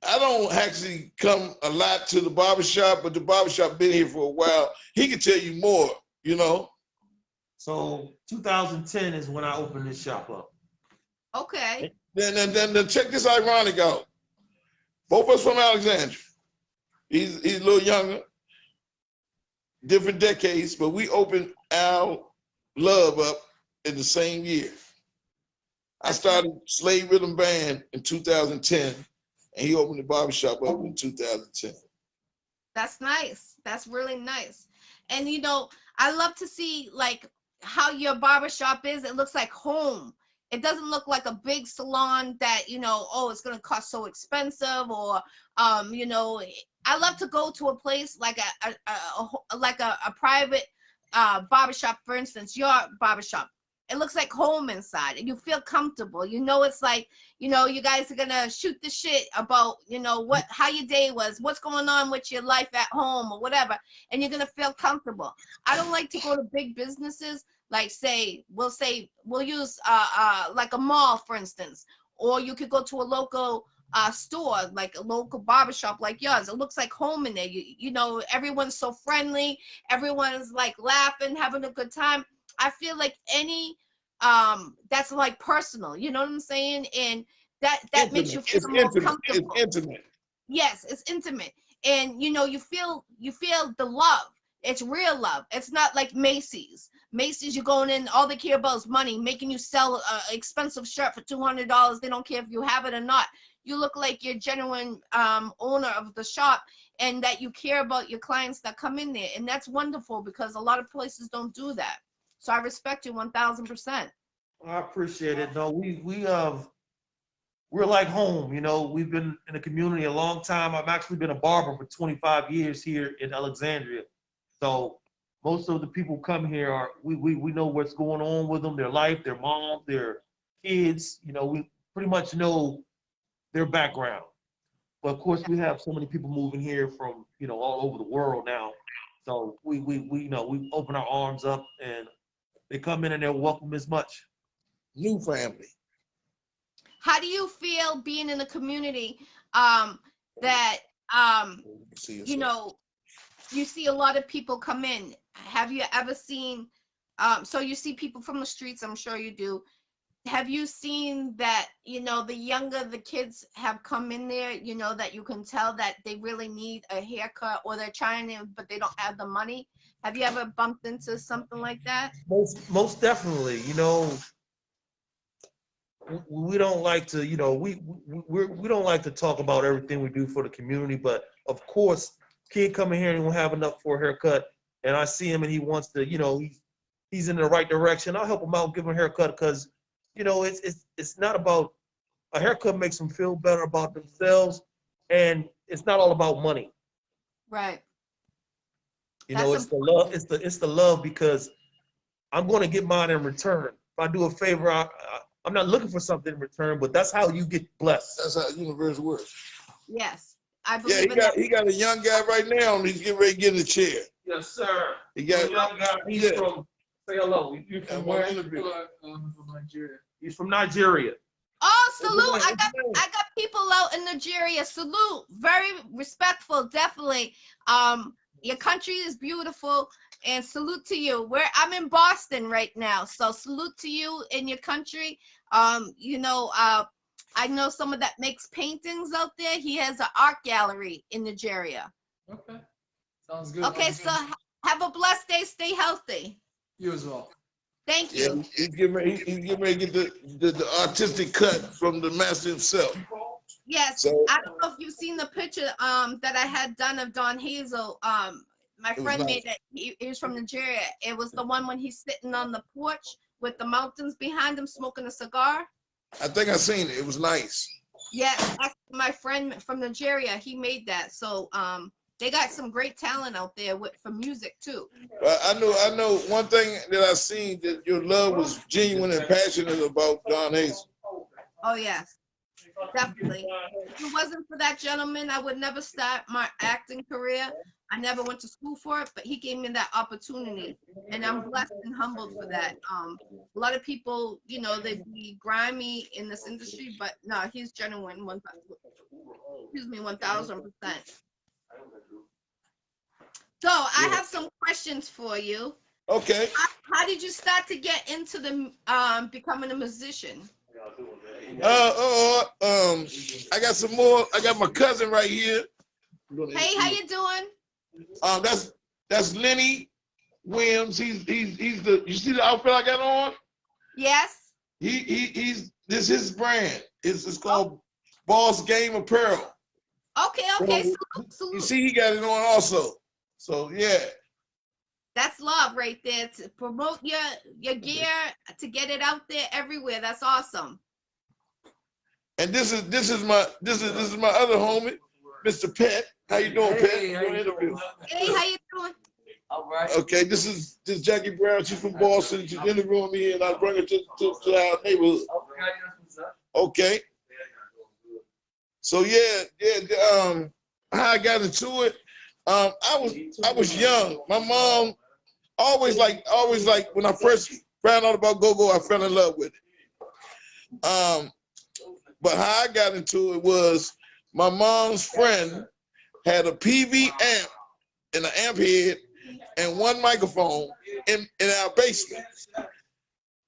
Speaker 2: I don't actually come a lot to the barbershop, but the barbershop been here for a while. He can tell you more,
Speaker 4: So 2010 is when I opened this shop up.
Speaker 1: Okay.
Speaker 2: Then check this ironic out. Both of us from Alexandria. He's a little younger, different decades, but we opened our Love up in the same year. I started Slave Rhythm Band in 2010, and he opened the barbershop up in 2010.
Speaker 1: That's nice. That's really nice. And I love to see like how your barbershop is. It looks like home. It doesn't look like a big salon that, it's gonna cost so expensive, or I love to go to a place like a private barbershop, for instance, your barbershop. It looks like home inside, and you feel comfortable. It's like, you guys are gonna shoot the shit about, how your day was, what's going on with your life at home or whatever, and you're gonna feel comfortable. I don't like to go to big businesses, like we'll use like a mall, for instance, or you could go to a local store, like a local barbershop like yours. It looks like home in there. Everyone's so friendly, everyone's like laughing, having a good time. I feel like that's like personal, you know what I'm saying? And that makes you feel more comfortable.
Speaker 2: It's intimate.
Speaker 1: Yes, it's intimate. And you feel the love. It's real love. It's not like Macy's. Macy's, you're going in, all they care about is money, making you sell an expensive shirt for $200. They don't care if you have it or not. You look like you're genuine owner of the shop, and that you care about your clients that come in there. And that's wonderful, because a lot of places don't do that. So I respect you 1000%.
Speaker 4: I appreciate it. No, we're like home. We've been in the community a long time. I've actually been a barber for 25 years here in Alexandria. So most of the people come here we know what's going on with them, their life, their moms, their kids. We pretty much know their background. But of course, we have so many people moving here from all over the world now. So we open our arms up, and they come in and they're welcome as much.
Speaker 2: New family.
Speaker 1: How do you feel being in a community that you see a lot of people come in? Have you ever seen so you see people from the streets, I'm sure you do. Have you seen that, the younger the kids have come in there, that you can tell that they really need a haircut, or they're trying to, but they don't have the money? Have you ever bumped into something like that?
Speaker 4: Most definitely. we don't like to, you know, we don't like to talk about everything we do for the community, but of course, kid coming here and won't have enough for a haircut, and I see him and he wants to, you know, he's in the right direction. I'll help him out, give him a haircut, because, you know, it's not about a haircut makes them feel better about themselves, and it's not all about money.
Speaker 1: Right.
Speaker 4: You know, it's the love. It's the love, because I'm going to get mine in return. If I do a favor, I'm not looking for something in return, but that's how you get blessed.
Speaker 2: That's how the universe works.
Speaker 1: Yes, I
Speaker 2: Yeah,
Speaker 1: believe
Speaker 2: he got a young guy right now, and he's getting ready to get in the chair.
Speaker 4: Yes, sir.
Speaker 2: He got
Speaker 4: a young guy. He's from. Say hello. You from where?
Speaker 3: From Nigeria.
Speaker 4: He's from Nigeria.
Speaker 1: Oh, salute! I got people out in Nigeria. Salute, very respectful, definitely. Your country is beautiful, and salute to you. I'm in Boston right now, so salute to you in your country. You know, I know someone that makes paintings out there. He has an art gallery in Nigeria.
Speaker 5: Okay, sounds good.
Speaker 1: Okay, so have a blessed day. Stay healthy.
Speaker 5: You as well.
Speaker 1: Thank
Speaker 2: Yeah,
Speaker 1: you.
Speaker 2: he's getting ready to get the artistic cut from the master himself.
Speaker 1: Yes,
Speaker 2: So,
Speaker 1: I don't know if you've seen the picture that I had done of Don Hazel. My friend made it. He was from Nigeria. It was the one when he's sitting on the porch with the mountains behind him smoking a cigar.
Speaker 2: I think I seen it. It was nice.
Speaker 1: Yeah, my friend from Nigeria, he made that. So they got some great talent out there for music too.
Speaker 2: I know one thing that I seen, that your love was genuine and passionate about Don Hazel.
Speaker 1: Oh yes, definitely. If it wasn't for that gentleman, I would never start my acting career. I never went to school for it, but he gave me that opportunity, and I'm blessed and humbled for that. A lot of people, you know, they be grimy in this industry, but no, he's genuine. 1000%. So I have some questions for you.
Speaker 2: Okay.
Speaker 1: How did you start to get into the becoming a musician?
Speaker 2: I got some more. I got my cousin right here.
Speaker 1: Hey, how you doing?
Speaker 2: That's Lenny Williams. He's the. You see the outfit I got on?
Speaker 1: Yes.
Speaker 2: He's this is his brand. It's called Boss Game Apparel.
Speaker 1: Okay. Salute.
Speaker 2: You see, he got it on also. So yeah.
Speaker 1: That's love right there, to promote your gear, to get it out there everywhere. That's awesome. And
Speaker 2: this is my other homie, Mr. Pet. How you doing, Pet?
Speaker 5: Hey, how you doing?
Speaker 1: Hey, how you doing?
Speaker 5: All right.
Speaker 2: Okay, this is Jackie Brown. She's from Boston. She's interviewing me, and I bring her to our neighborhood. Okay. So how I got into it. I was young. My mom always like when I first found out about go-go, I fell in love with it. But how I got into it was my mom's friend had a PV amp and an amp head and one microphone in our basement.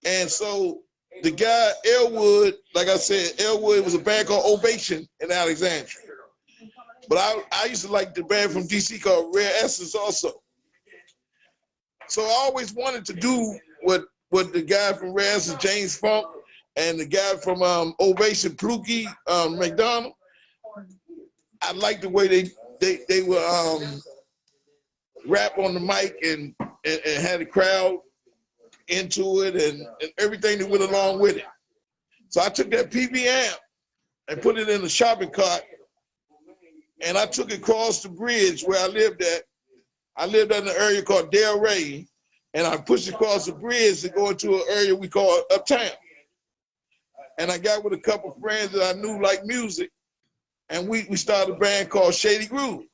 Speaker 2: And so the guy, Elwood, like I said, Elwood was a band called Ovation in Alexandria. But I used to like the band from DC called Rare Essence also. So I always wanted to do what the guy from Rare Essence, James Funk, and the guy from Ovation, Pluky McDonald. I liked the way they were rap on the mic and had the crowd into it and everything that went along with it. So I took that PV amp and put it in the shopping cart, and I took it across the bridge where I lived at. I lived in an area called Del Rey, and I pushed it across the bridge to go into an area we call Uptown. And I got with a couple friends that I knew like music, and we started a band called Shady Groove.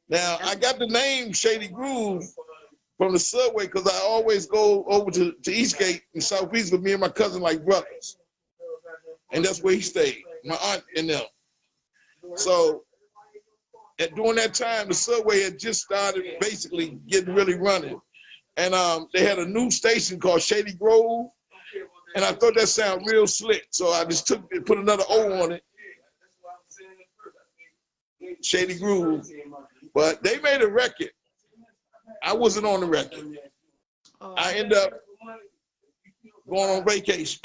Speaker 2: Now, I got the name Shady Groove from the subway because I always go over to Eastgate in Southeast with me and my cousin like brothers. And that's where he stayed, my aunt and them. So during that time, the subway had just started basically getting really running. And they had a new station called Shady Grove. And I thought that sounded real slick. So I just put another O on it. Shady Groove. But they made a record. I wasn't on the record. I ended up going on vacation.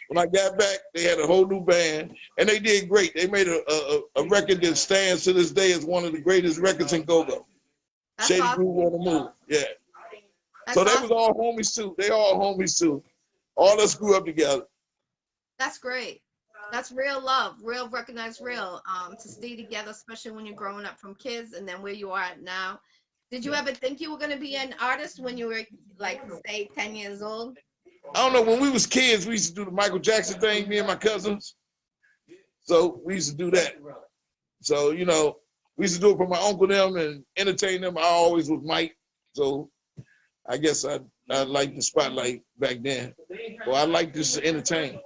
Speaker 2: When I got back, they had a whole new band, and they did great. They made a record that stands to this day as one of the greatest records in go-go.
Speaker 1: That's
Speaker 2: Shady
Speaker 1: awesome.
Speaker 2: Groove on the Move. Yeah.
Speaker 1: That's
Speaker 2: So they
Speaker 1: awesome.
Speaker 2: was all homies too. They all homies too. All us grew up together.
Speaker 1: That's great. That's real love, real recognized real. To stay together, especially when you're growing up from kids, and then where you are at now. Did you ever think you were gonna be an artist when you were like, say, 10 years old?
Speaker 2: I don't know. When we was kids, we used to do the Michael Jackson thing. Me and my cousins. So we used to do that. So you know, we used to do it for my uncle them and entertain them. I always was Mike. So I guess I liked the spotlight back then. Well, I like this to entertain.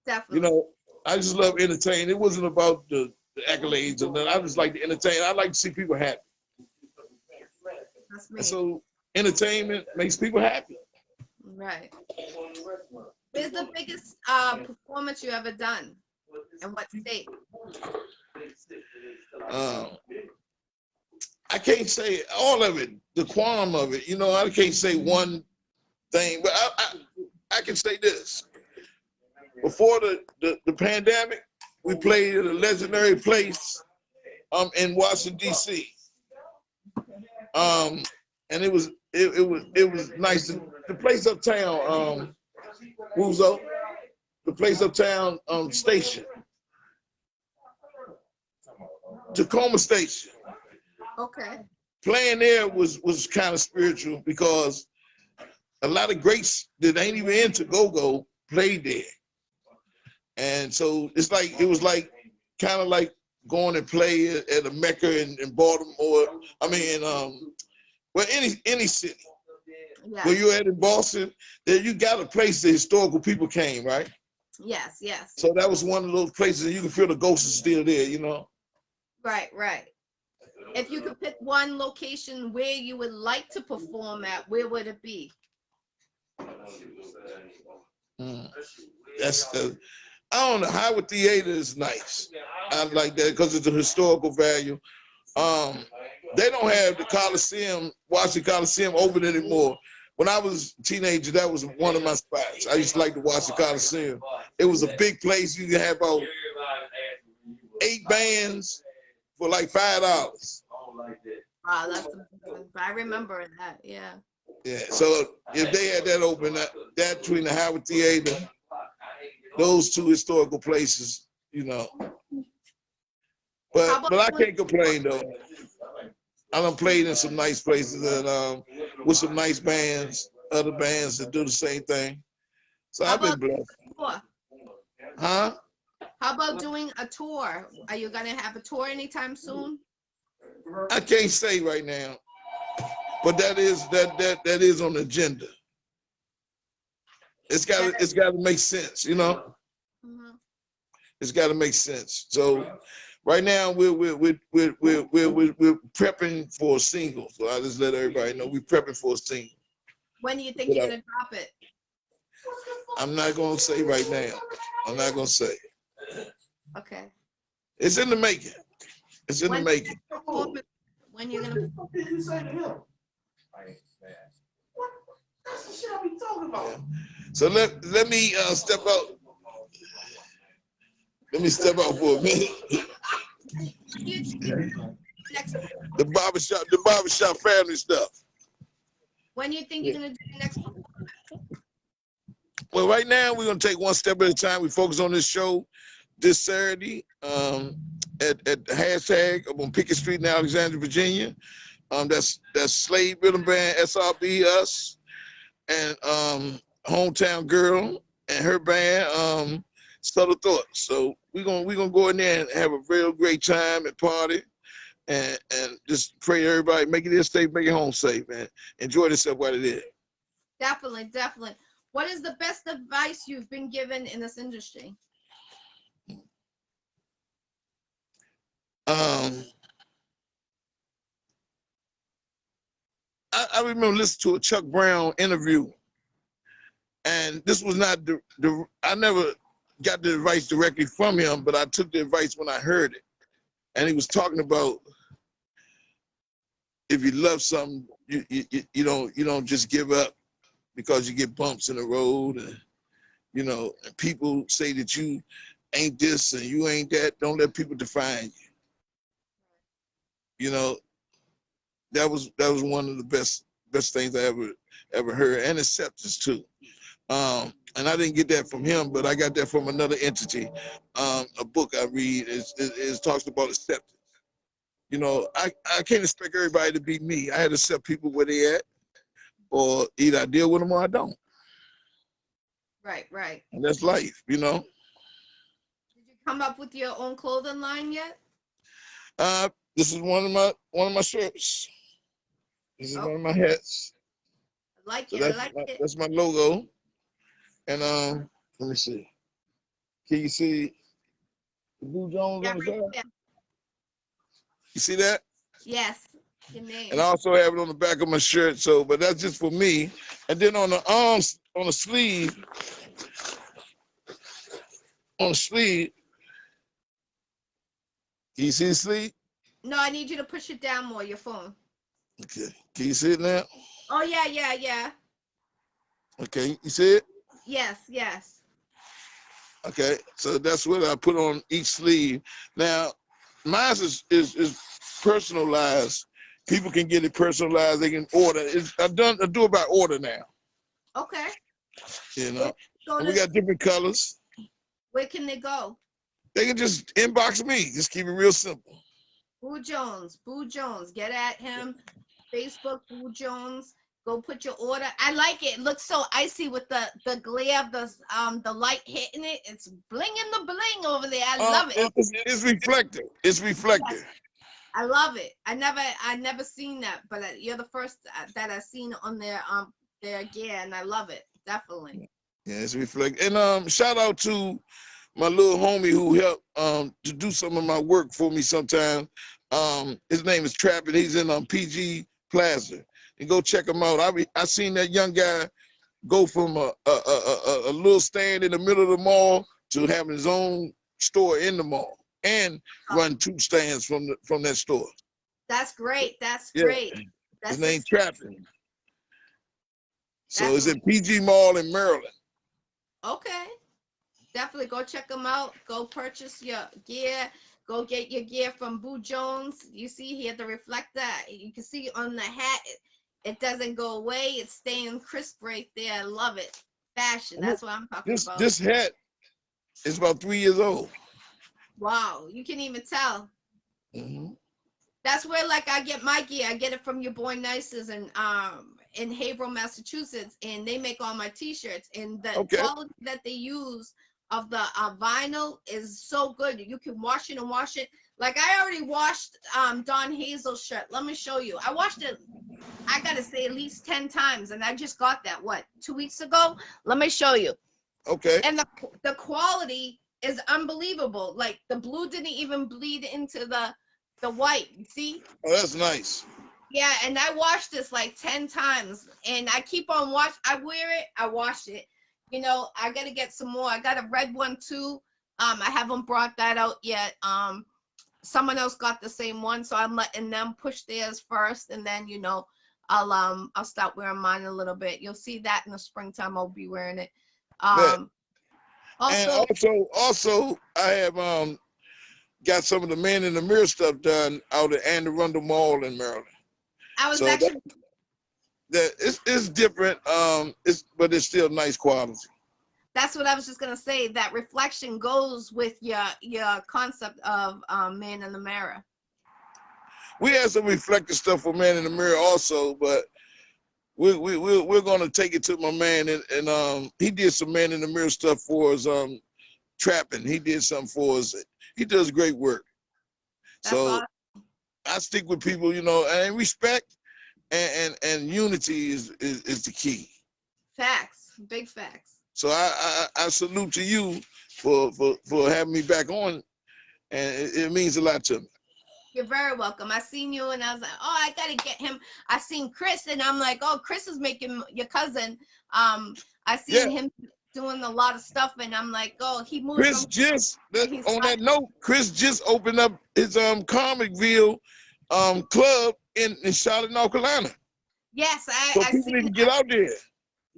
Speaker 1: Definitely.
Speaker 2: You know, I just love entertaining. It wasn't about the accolades and then I just like to entertain. I like to see people happy.
Speaker 1: That's me.
Speaker 2: And so entertainment makes people happy.
Speaker 1: Right. Where's the biggest performance you ever done? And what state?
Speaker 2: I can't say all of it, the qualm of it. You know, I can't say one thing, but I can say this. Before the pandemic, we played at a legendary place in Washington, D.C. And it was nice. The place uptown, Wuzo, the place uptown station, Tacoma Station.
Speaker 1: Okay.
Speaker 2: Playing there was kind of spiritual because a lot of greats that ain't even into go-go played there. And so it was like kind of like going and play at a Mecca in Baltimore. I mean, well, any city.
Speaker 1: Yeah.
Speaker 2: Where you at in Boston, there you got a place that historical people came, right?
Speaker 1: Yes, yes.
Speaker 2: So that was one of those places that you can feel the ghosts are still there, you know?
Speaker 1: Right, right. If you could pick one location where you would like to perform at, where would it be?
Speaker 2: That's I don't know. Howard Theater is nice. I like that because it's a historical value. They don't have the Coliseum, Washington Coliseum open anymore. When I was a teenager, that was one of my spots. I used to like to watch the Coliseum. It was a big place. You could have about 8 bands for like $5.
Speaker 1: Wow, I remember that. Yeah.
Speaker 2: Yeah. So if they had that open, that between the Howard Theater, those two historical places, you know. But I can't complain though. I done played in some nice places and with some nice bands, other bands that do the same thing. So I've been blessed. Huh?
Speaker 1: How about doing a tour? Are you gonna have a tour anytime soon?
Speaker 2: I can't say right now, but that is on the agenda. It's got to make sense, you know.
Speaker 1: Mm-hmm.
Speaker 2: It's got to make sense. So right now we're prepping for a single. So I just let everybody know we're prepping for a single.
Speaker 1: When do you think you're gonna drop it?
Speaker 2: I'm not gonna say right now. I'm not gonna say.
Speaker 1: Okay.
Speaker 2: It's in the making. It's in the making.
Speaker 1: When you're gonna?
Speaker 4: What did you say to him? What? That's the shit I be talking about.
Speaker 2: Yeah. So let me step out. Let me step out for a minute. The barbershop family stuff.
Speaker 1: When do you think you're gonna do the next performance?
Speaker 2: Well, right now we're gonna take one step at a time. We focus on this show this Saturday at the hashtag up on Pickett Street in Alexandria, Virginia. That's Slade Rhythm Band, SRB, us, and Hometown Girl and her band, Subtle Thoughts. So we're gonna go in there and have a real great time and party and just pray to everybody, make it there safe, make it home safe, man. Enjoy yourself while it is.
Speaker 1: Definitely, definitely. What is the best advice you've been given in this industry?
Speaker 2: I remember listening to a Chuck Brown interview, and this was not I never got the advice directly from him, but I took the advice when I heard it. And he was talking about if you love something, you don't just give up because you get bumps in the road, and You know, and people say that you ain't this and you ain't that. Don't let people define you. You know, that was one of the best things I ever heard, and acceptance too. And I didn't get that from him, but I got that from another entity. A book I read is talks about acceptance. You know, I can't expect everybody to be me. I had to accept people where they at, or either I deal with them or I don't.
Speaker 1: Right, right.
Speaker 2: And that's life, you know.
Speaker 1: Did you come up with your own clothing line yet?
Speaker 2: This is one of my shirts. This is
Speaker 1: Oh,
Speaker 2: one of my hats.
Speaker 1: I like
Speaker 2: So
Speaker 1: it. I like it.
Speaker 2: that's my logo. And let me see. Can you see the Blue Jones
Speaker 1: Yeah,
Speaker 2: on the
Speaker 1: right
Speaker 2: side?
Speaker 1: there.
Speaker 2: You see that?
Speaker 1: Yes, your
Speaker 2: And I
Speaker 1: name.
Speaker 2: also have it on the back of my shirt. So, but that's just for me. And then on the arms, on the sleeve, can you see the sleeve?
Speaker 1: No, I need you to push it down more, your phone.
Speaker 2: Okay. Can you see it now?
Speaker 1: Oh, yeah, yeah, yeah.
Speaker 2: Okay. You see it?
Speaker 1: Yes, yes.
Speaker 2: Okay. So that's what I put on each sleeve. Now, mine is personalized. People can get it personalized. They can order. I do it by order now.
Speaker 1: Okay.
Speaker 2: You
Speaker 1: Where,
Speaker 2: know,
Speaker 1: go
Speaker 2: and we
Speaker 1: to,
Speaker 2: got different colors.
Speaker 1: where can they go?
Speaker 2: They can just inbox me. Just keep it real simple.
Speaker 1: Boo Jones. Boo Jones. Get at him. Facebook, Boo Jones. Go put your order. I like it. It looks so icy with the glare of the light hitting it. It's blinging the bling over there. I love it.
Speaker 2: It's reflective. It's reflective.
Speaker 1: Yes, I love it. I never seen that, but you're the first that I've seen on their gear, and I love it. Definitely.
Speaker 2: Yeah, it's reflective. And shout out to my little homie who helped to do some of my work for me sometimes. His name is Trap, and he's in PG Plaza. And go check him out. I seen that young guy go from a little stand in the middle of the mall to having his own store in the mall and run 2 stands from that store.
Speaker 1: That's great. That's
Speaker 2: Yeah,
Speaker 1: great.
Speaker 2: his
Speaker 1: That's
Speaker 2: name
Speaker 1: success.
Speaker 2: Trapping. So
Speaker 1: That's
Speaker 2: it's at PG Mall in Maryland.
Speaker 1: okay. Definitely go check them out. Go purchase your gear. Go get your gear from Boo Jones. You see here the reflector. You can see on the hat. It doesn't go away. It's staying crisp right there. I love it. Fashion. That's what I'm talking about.
Speaker 2: This hat is about 3 years old.
Speaker 1: Wow. You can even tell.
Speaker 2: Mm-hmm.
Speaker 1: That's where like I get my gear. I get it from your boy Nice's in Haverhill, Massachusetts, and they make all my t-shirts. And the quality that they use of the vinyl is so good. You can wash it and wash it. Like I already washed Don Hazel's shirt. Let me show you. I washed it, I gotta say, at least 10 times, and I just got that 2 weeks ago. Let me show you.
Speaker 2: Okay.
Speaker 1: And the quality is unbelievable. Like the blue didn't even bleed into the white. See?
Speaker 2: Oh, that's nice.
Speaker 1: Yeah, and I washed this like 10 times, and I keep on I wear it, I wash it. You know, I gotta get some more. I got a red one too. I haven't brought that out yet. Someone else got the same one, so I'm letting them push theirs first, and then I'll start wearing mine a little bit. You'll see that in the springtime. I'll be wearing it.
Speaker 2: And
Speaker 1: Also,
Speaker 2: I have got some of the Man in the Mirror stuff done out at Anne Arundel Mall in Maryland.
Speaker 1: I was
Speaker 2: So
Speaker 1: actually
Speaker 2: that it's different, but it's still nice quality.
Speaker 1: that's what I was just gonna say. That reflection goes with your concept of man in the mirror.
Speaker 2: We had some reflective stuff for Man in the Mirror also, but we're gonna take it to my man, and he did some Man in the Mirror stuff for us. Trapping, he did something for us. He does great work.
Speaker 1: That's
Speaker 2: So
Speaker 1: awesome.
Speaker 2: I stick with people, and respect and unity is the key.
Speaker 1: Facts, big facts.
Speaker 2: So I salute to you for having me back on, and it means a lot to me.
Speaker 1: You're very welcome. I seen you and I was like, oh, I gotta get him. I seen Chris and I'm like, oh, Chris is making your cousin. I seen him doing a lot of stuff and I'm like, oh, he moved
Speaker 2: Chris
Speaker 1: from.
Speaker 2: on that note, Chris just opened up his Comicville club in Charlotte, North Carolina.
Speaker 1: Yes,
Speaker 2: So
Speaker 1: I
Speaker 2: people need
Speaker 1: seen.
Speaker 2: to get out there.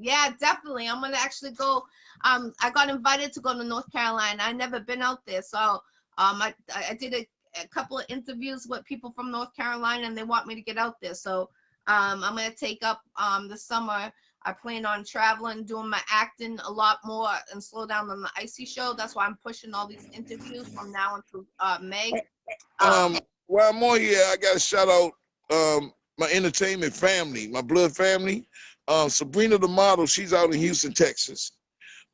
Speaker 1: Yeah, definitely. I'm gonna actually go. I got invited to go to North Carolina. I never been out there, so I did a couple of interviews with people from North Carolina, and they want me to get out there. So I'm gonna take up the summer. I plan on traveling, doing my acting a lot more, and slow down on the Iccy Show. That's why I'm pushing all these interviews from now until May.
Speaker 2: While I'm on here, I got to shout out my entertainment family, my blood family. Sabrina the model, she's out in Houston, Texas.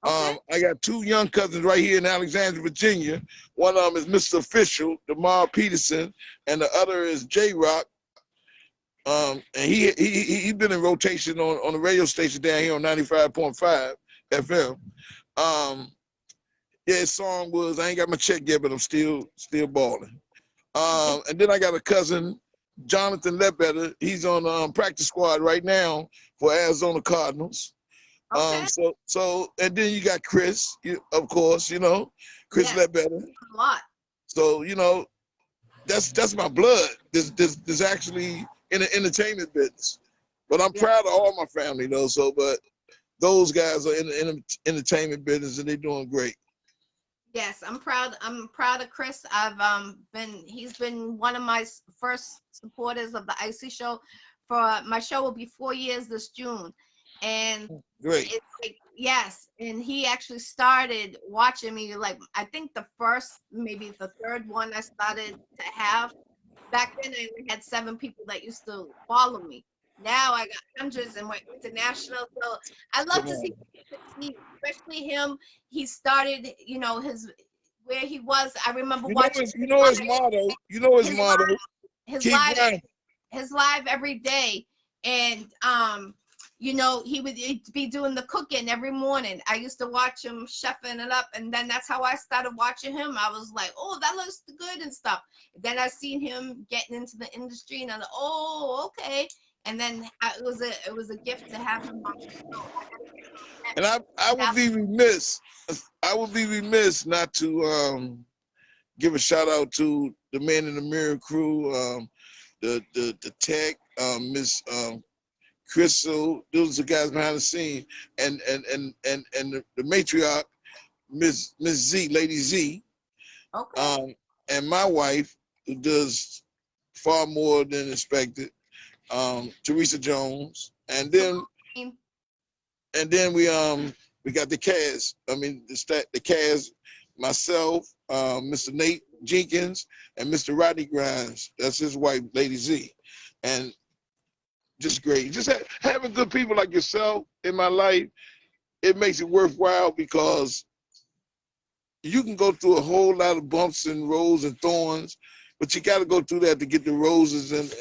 Speaker 1: Okay.
Speaker 2: I got two young cousins right here in Alexandria, Virginia. One of them is Mr. Official, Demar Peterson, and the other is J Rock. And he been in rotation on the radio station down here on 95.5 FM. Yeah, his song was I ain't got my check yet, but I'm still balling. And then I got a cousin, Jonathan Ledbetter. He's on practice squad right now for Arizona Cardinals.
Speaker 1: Okay.
Speaker 2: So and then you got Chris, of course, Chris
Speaker 1: Yes.
Speaker 2: Ledbetter.
Speaker 1: A lot.
Speaker 2: So that's my blood. There's actually in the entertainment business. But I'm proud of all my family though. So, but those guys are in the entertainment business and they're doing great.
Speaker 1: Yes, I'm proud. I'm proud of Chris. He's been one of my first supporters of the Iccy Show. For my show will be 4 years this June, and
Speaker 2: Great.
Speaker 1: it's like yes, and he actually started watching me. Like I think the first, maybe the third one I started to have. Back then, I only had 7 people that used to follow me. Now I got hundreds and went international. So I love
Speaker 2: Come
Speaker 1: to
Speaker 2: on.
Speaker 1: see, especially him. He started, his where he was. I remember
Speaker 2: You know
Speaker 1: watching
Speaker 2: his motto. You know his
Speaker 1: his
Speaker 2: motto.
Speaker 1: his
Speaker 2: Keep
Speaker 1: live
Speaker 2: grinding.
Speaker 1: his live every day, and he would be doing the cooking every morning. I used to watch him chefing it up, and then that's how I started watching him. I was like, oh, that looks good and stuff. Then I seen him getting into the industry, and I was like, oh, okay. And then it was a gift to have him on the show.
Speaker 2: And I would be remiss. I would be remiss not to give a shout out to the Man in the Mirror crew, the tech, Miss Crystal. Those are the guys behind the scene, and the matriarch, Miss Z, Lady Z,
Speaker 1: Okay.
Speaker 2: and my wife who does far more than expected, Teresa Jones, and then we got the cast. I mean the cast, myself, Mr. Nate Jenkins, and Mr. Rodney Grimes. That's his wife, Lady Z, and just great. Just having good people like yourself in my life, it makes it worthwhile because you can go through a whole lot of bumps and rolls and thorns, but you got to go through that to get the roses and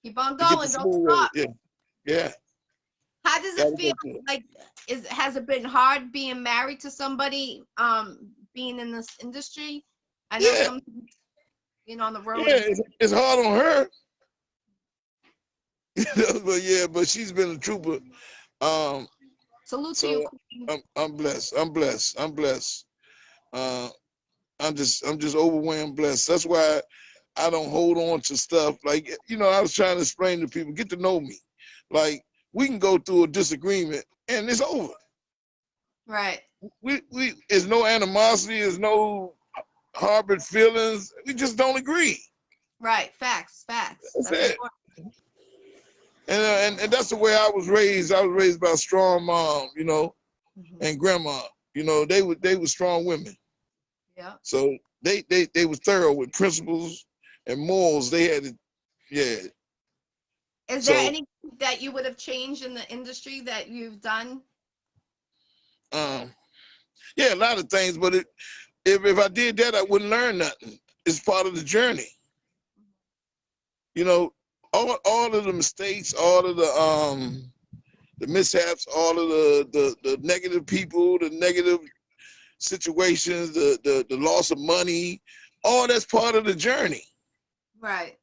Speaker 1: Keep on
Speaker 2: to get
Speaker 1: going.
Speaker 2: the
Speaker 1: Don't
Speaker 2: smooth
Speaker 1: stop.
Speaker 2: road. Yeah.
Speaker 1: How does
Speaker 2: Gotta
Speaker 1: it
Speaker 2: go
Speaker 1: feel?
Speaker 2: through it.
Speaker 1: Like, has it been hard being married to somebody, being in this industry? I know
Speaker 2: Yeah.
Speaker 1: some, on the road.
Speaker 2: Yeah, it's hard on her. But she's been a trooper.
Speaker 1: Salute to
Speaker 2: So
Speaker 1: you, Queen.
Speaker 2: I'm blessed. I'm blessed. I'm blessed. I'm just overwhelmed blessed. That's why I don't hold on to stuff like I was trying to explain to people, get to know me. Like we can go through a disagreement and it's over.
Speaker 1: Right.
Speaker 2: We there's no animosity, there's no harbored feelings. We just don't agree.
Speaker 1: Right. Facts.
Speaker 2: That's
Speaker 1: That's
Speaker 2: it.
Speaker 1: important.
Speaker 2: And that's the way I was raised. I was raised by a strong mom, and grandma. They were strong women.
Speaker 1: Yeah.
Speaker 2: So they were thorough with principles and morals. They had it, yeah.
Speaker 1: Is
Speaker 2: So
Speaker 1: there anything that you would have changed in the industry that you've done?
Speaker 2: yeah, a lot of things, but if I did that, I wouldn't learn nothing. It's part of the journey. All of the mistakes, all of the mishaps, all of the negative people, the negative situations, the loss of money, all that's part of the journey.
Speaker 1: Right.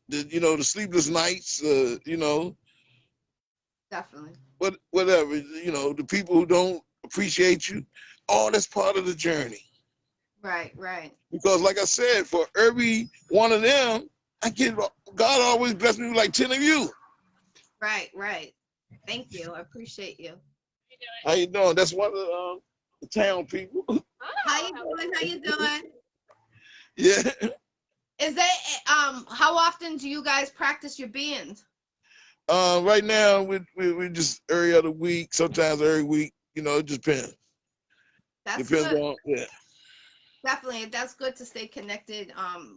Speaker 2: The sleepless nights,
Speaker 1: Definitely.
Speaker 2: whatever, the people who don't appreciate you, all that's part of the journey.
Speaker 1: Right.
Speaker 2: Because like I said, for every one of them, God always blessed me with like 10 of you.
Speaker 1: Right. Thank you. I appreciate you.
Speaker 2: How you doing? That's one of the town people.
Speaker 1: How you doing? How you doing?
Speaker 2: Yeah.
Speaker 1: Is that how often do you guys practice your band?
Speaker 2: Right now we just every other week, sometimes every week. You know, it just depends.
Speaker 1: That's
Speaker 2: Depends
Speaker 1: good.
Speaker 2: on yeah.
Speaker 1: Definitely, that's good to stay connected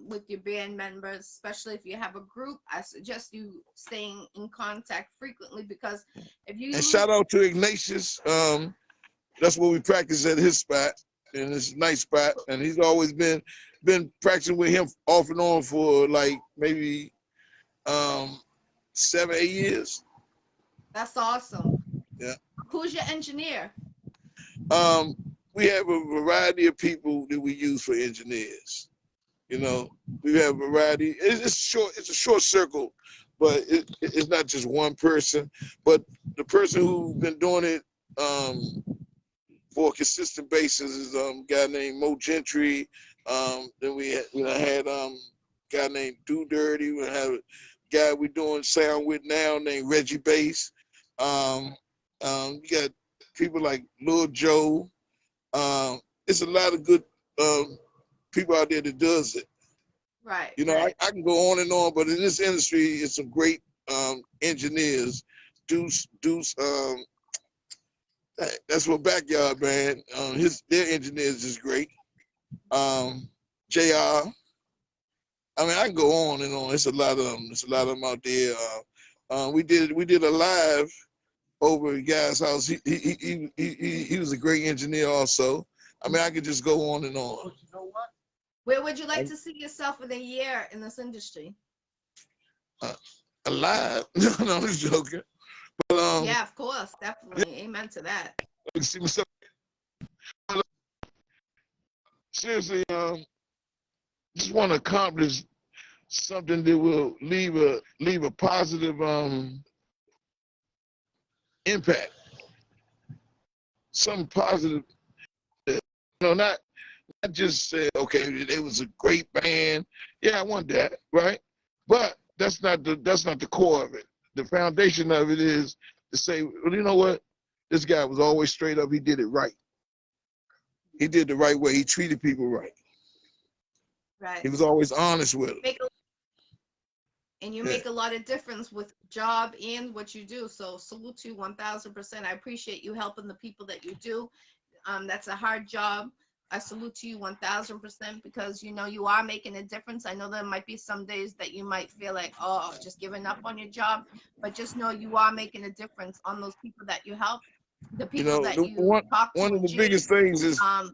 Speaker 1: with your band members, especially if you have a group. I suggest you staying in contact frequently because if you
Speaker 2: And
Speaker 1: lose,
Speaker 2: shout out to Ignatius. That's where we practice at his spot, and it's a nice spot. And he's always been practicing with him off and on for like maybe 7, 8 years.
Speaker 1: that's awesome.
Speaker 2: Yeah.
Speaker 1: Who's your engineer?
Speaker 2: Um, we have a variety of people that we use for engineers. You know, we have a variety. It's short. It's a short circle, but it's not just one person. But the person who's been doing it for a consistent basis is a guy named Mo Gentry. Then had guy named Do Dirty. We have a guy we doing sound with now named Reggie Bass. Um, you got people like Lil Joe. It's a lot of good people out there that does it.
Speaker 1: Right,
Speaker 2: You know,
Speaker 1: right.
Speaker 2: I can go on and on, but in this industry, it's some great engineers. Deuce, that's what Backyard man. Their engineers is great. Jr. I mean, I can go on and on. It's a lot of them. It's a lot of them out there. We did a live over at guy's house. He was a great engineer also. I mean, I could just go on and on.
Speaker 1: Where would you like to see yourself in a year in this industry?
Speaker 2: Alive? No, I'm just joking. But
Speaker 1: Yeah, of course, definitely. Amen to that.
Speaker 2: I can see myself. Seriously, just want to accomplish something that will leave a positive impact. Something positive. You know, not just say, okay, it was a great band. Yeah, I want that, right? But that's not the core of it. The foundation of it is to say, well, you know what? This guy was always straight up. He did it right. He did the right way. He treated people right.
Speaker 1: Right.
Speaker 2: He was always honest with them.
Speaker 1: And you make a lot of difference with job and what you do. So salute to you 1000%. I appreciate you helping the people that you do. That's a hard job. I salute to you 1000% because you know you are making a difference. I know there might be some days that you might feel like, oh, just giving up on your job, but just know you are making a difference on those people that you help, the people that you talk to.
Speaker 2: One of the biggest things is
Speaker 1: a lot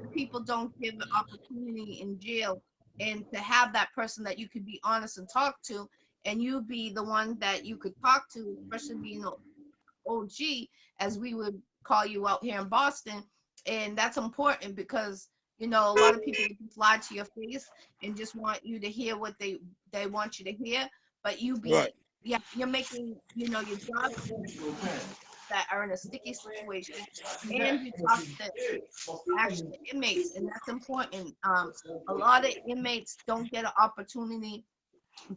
Speaker 1: of people don't give the opportunity in jail, and to have that person that you could be honest and talk to, and you be the one that you could talk to, especially being an OG, as we would call you out here in Boston. And that's important because you know a lot of people just lie to your face and just want you to hear what they want you to hear, but you be
Speaker 2: right.
Speaker 1: yeah, you're making your job that are in a sticky situation, and you talk to actual inmates, and that's important. A lot of inmates don't get an opportunity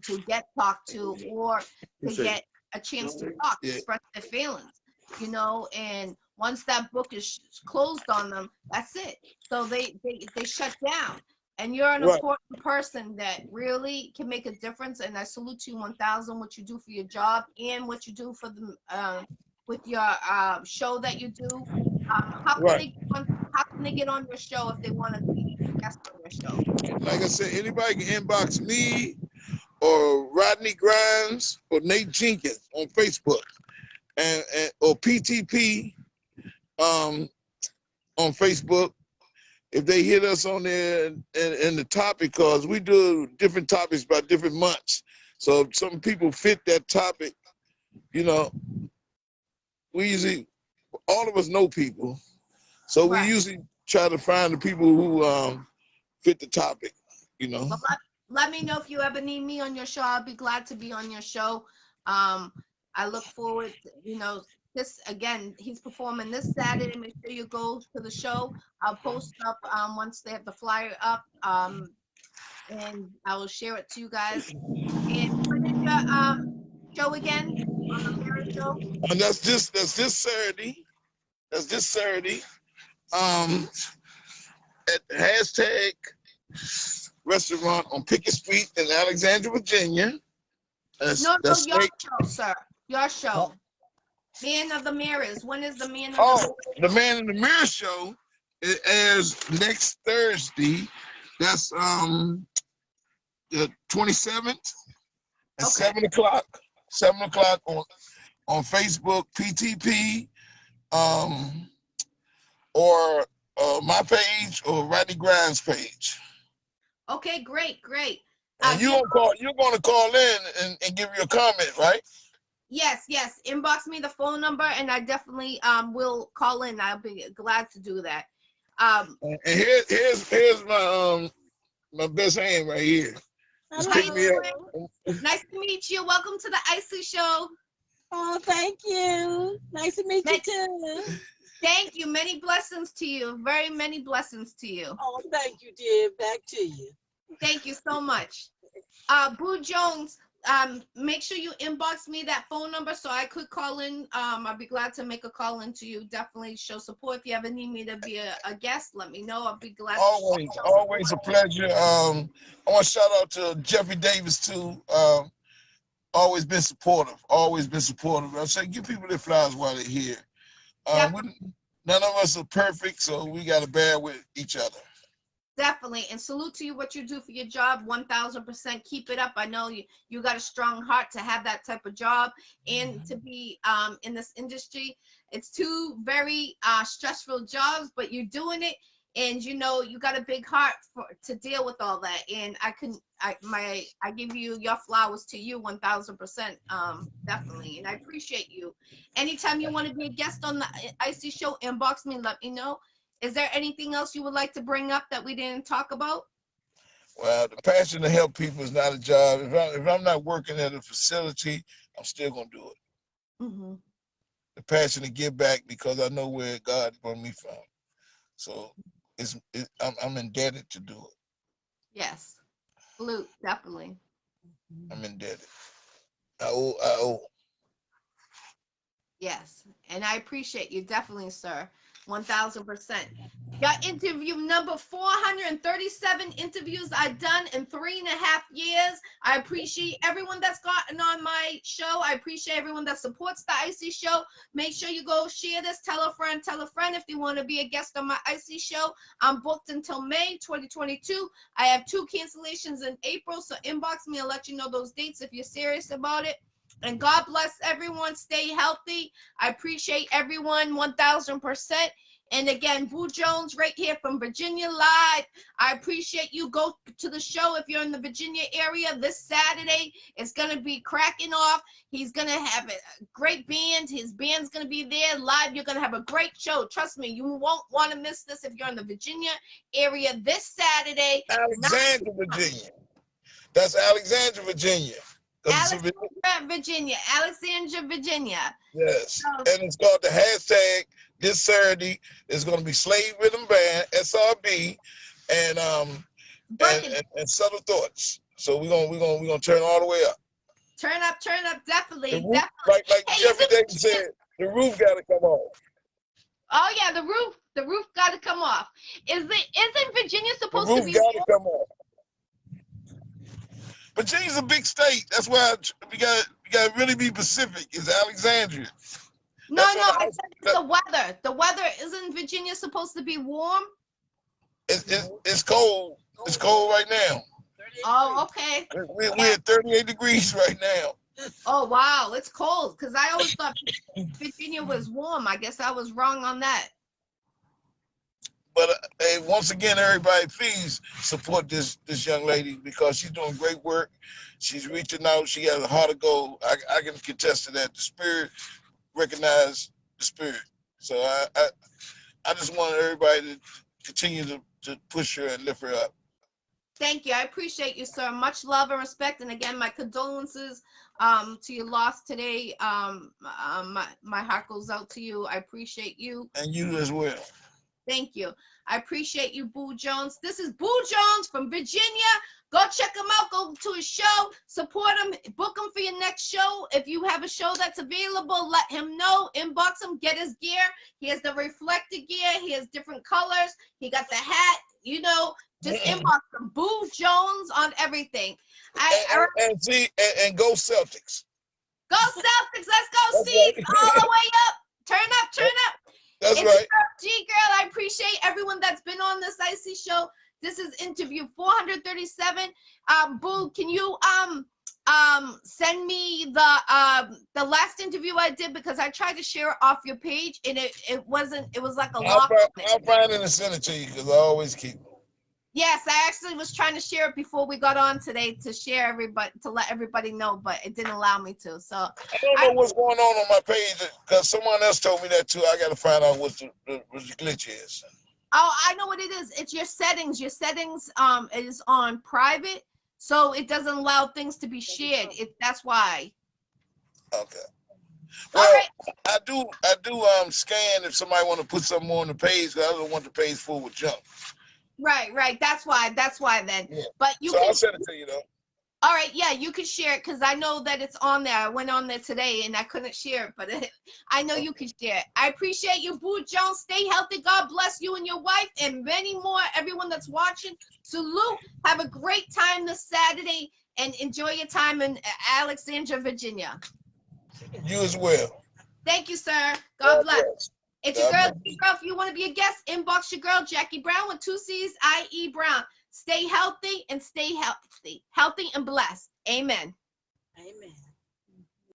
Speaker 1: to get talked to or to get a chance to talk, express their feelings, and once that book is closed on them, that's it. So they shut down. And you're an important person that really can make a difference. And I salute you 1000, what you do for your job and what you do for the with your show that you do. How can they get on your show if they want to be a guest on your show?
Speaker 2: Like I said, anybody can inbox me or Rodney Grimes or Nate Jenkins on Facebook and or PTP on Facebook. If they hit us on there and the topic, because we do different topics by different months. So if some people fit that topic, we usually, all of us know people. So we usually try to find the people who fit the topic,
Speaker 1: Well, let me know if you ever need me on your show. I'll be glad to be on your show. I look forward to, this again, he's performing this Saturday. Make sure you go to the show. I'll post up once they have the flyer up, and I will share it to you guys. And show again? On the mirror show?
Speaker 2: And that's this Saturday. That's this Saturday. At the hashtag restaurant on Pickett Street in Alexandria, Virginia.
Speaker 1: No,
Speaker 2: That's
Speaker 1: your
Speaker 2: state.
Speaker 1: show, sir. Your show. Man of the Mirrors. When is the Man of the
Speaker 2: Oh, the Man in the Mirror show. It airs next Thursday. That's the 27th at
Speaker 1: Okay.
Speaker 2: 7 o'clock. 7 o'clock on Facebook, PTP, or my page or Rodney Grimes' page.
Speaker 1: Okay, great, great.
Speaker 2: And you're gonna call in and give you a comment, right?
Speaker 1: Yes, yes. Inbox me the phone number, and I definitely will call in. I'll be glad to do that.
Speaker 2: And here's my best hand right here. Just pick me up.
Speaker 1: Nice to meet you. Welcome to the Iccy Show.
Speaker 6: Oh, thank you. Nice to meet you
Speaker 1: Thank-
Speaker 6: too.
Speaker 1: Thank you. Many blessings to you. Very many blessings to you.
Speaker 6: Oh, thank you, dear. Back to you.
Speaker 1: Thank you so much. Boo Jones, make sure you inbox me that phone number so I could call in. I'll be glad to make a call in to you. Definitely show support. If you ever need me to be a guest, let me know. I'll be glad to
Speaker 2: Always a pleasure. I want to shout out to Jeffrey Davis too. Always been supportive. I say give people their flowers while they're here. None of us are perfect, so we got to bear with each other.
Speaker 1: Definitely. And salute to you what you do for your job. 1000%. Keep it up. I know you got a strong heart to have that type of job and to be in this industry. It's two very stressful jobs, but you're doing it, and you know you got a big heart to deal with all that. And I give you your flowers to you 1000%. Definitely. And I appreciate you. Anytime you want to be a guest on the Iccy Show, inbox me and let me know. Is there anything else you would like to bring up that we didn't talk about?
Speaker 2: Well, the passion to help people is not a job. If I'm not working at a facility, I'm still gonna do it.
Speaker 1: Mm-hmm.
Speaker 2: The passion to give back because I know where God brought me from. So I'm indebted to do it.
Speaker 1: Yes, salute, definitely.
Speaker 2: I'm indebted. I owe.
Speaker 1: Yes, and I appreciate you definitely, sir. 1000%. Your interview number 437 interviews I've done in 3.5 years. I appreciate everyone that's gotten on my show. I appreciate everyone that supports the Iccy Show. Make sure you go share this, tell a friend if you want to be a guest on my Iccy Show. I'm booked until May 2022. I have 2 cancellations in April, so inbox me and let you know those dates if you're serious about it. And God bless everyone. Stay healthy. I appreciate everyone 1000%. And again, Boo Jones right here from Virginia Live. I appreciate you. Go to the show if you're in the Virginia area this Saturday. It's going to be cracking off. He's going to have a great band. His band's going to be there live. You're going to have a great show. Trust me, you won't want to miss this if you're in the Virginia area this Saturday.
Speaker 2: Alexandria, Virginia. That's Alexandria, Virginia.
Speaker 1: Alexandria, Virginia.
Speaker 2: Yes. So, and it's called the hashtag this Saturday. It's going to be Slave Rhythm Band, SRB, and Subtle Thoughts. So we're gonna turn all the way up.
Speaker 1: Turn up, definitely.
Speaker 2: Roof, definitely. Like hey, Jeffrey Davis said, the roof got to come off.
Speaker 1: Oh yeah, the roof got to come off. Isn't Virginia supposed to be?
Speaker 2: The roof got to come off. Virginia's a big state. That's why we got to really be specific. It's Alexandria.
Speaker 1: No, I said the weather. The weather, isn't Virginia supposed to be warm?
Speaker 2: It's cold. It's cold right now.
Speaker 1: Oh, okay.
Speaker 2: We're at 38 degrees right now.
Speaker 1: Oh wow, it's cold. Because I always thought Virginia was warm. I guess I was wrong on that.
Speaker 2: But hey, once again, everybody, please support this young lady because she's doing great work. She's reaching out. She has a heart of gold. I can contest to that. The spirit recognize the spirit. So I just want everybody to continue to push her and lift her up.
Speaker 1: Thank you. I appreciate you, sir. Much love and respect. And again, my condolences to your loss today. My heart goes out to you. I appreciate you.
Speaker 2: And you as well.
Speaker 1: Thank you. I appreciate you, Boo Jones. This is Boo Jones from Virginia. Go check him out. Go to his show. Support him. Book him for your next show. If you have a show that's available, let him know. Inbox him. Get his gear. He has the reflector gear. He has different colors. He got the hat. You know, just inbox him. Boo Jones on everything.
Speaker 2: And go Celtics.
Speaker 1: Go Celtics. Let's go, Seeds.
Speaker 2: Right.
Speaker 1: All the way up. Turn up, turn up.
Speaker 2: That's
Speaker 1: It's
Speaker 2: right.
Speaker 1: G-Girl, I appreciate everyone that's been on this Iccy Show. This is interview 437. Boo, can you send me the last interview I did, because I tried to share it off your page and it wasn't. It was like a lock.
Speaker 2: I'll find it and send it to you because I always keep it.
Speaker 1: Yes, I actually was trying to share it before we got on today to share everybody, to let everybody know, but it didn't allow me to. So
Speaker 2: I don't know what's going on my page because someone else told me that too. I got to find out what the glitch is.
Speaker 1: oh, I know what it is. It's your settings. Your settings is on private, so it doesn't allow things to be shared. That's why.
Speaker 2: Okay.
Speaker 1: All
Speaker 2: Well,
Speaker 1: right.
Speaker 2: I do scan if somebody want to put something more on the page because I don't want the page full with junk.
Speaker 1: Right. That's why then.
Speaker 2: Yeah.
Speaker 1: But you
Speaker 2: So
Speaker 1: can.
Speaker 2: I'll send it to you though.
Speaker 1: All right, yeah, you can share it because I know that it's on there. I went on there today and I couldn't share it, but I know you can share it. I appreciate you, Boo Jones. Stay healthy. God bless you and your wife and many more. Everyone that's watching, salute. Have a great time this Saturday and enjoy your time in Alexandria, Virginia.
Speaker 2: You as well.
Speaker 1: Thank you, sir. God bless. It's your
Speaker 2: God
Speaker 1: girl, girl. If you want to be a guest, inbox your girl, Jackie Brown with 2 C's, I.E. Brown. Stay healthy and stay healthy and blessed. Amen.
Speaker 6: Amen.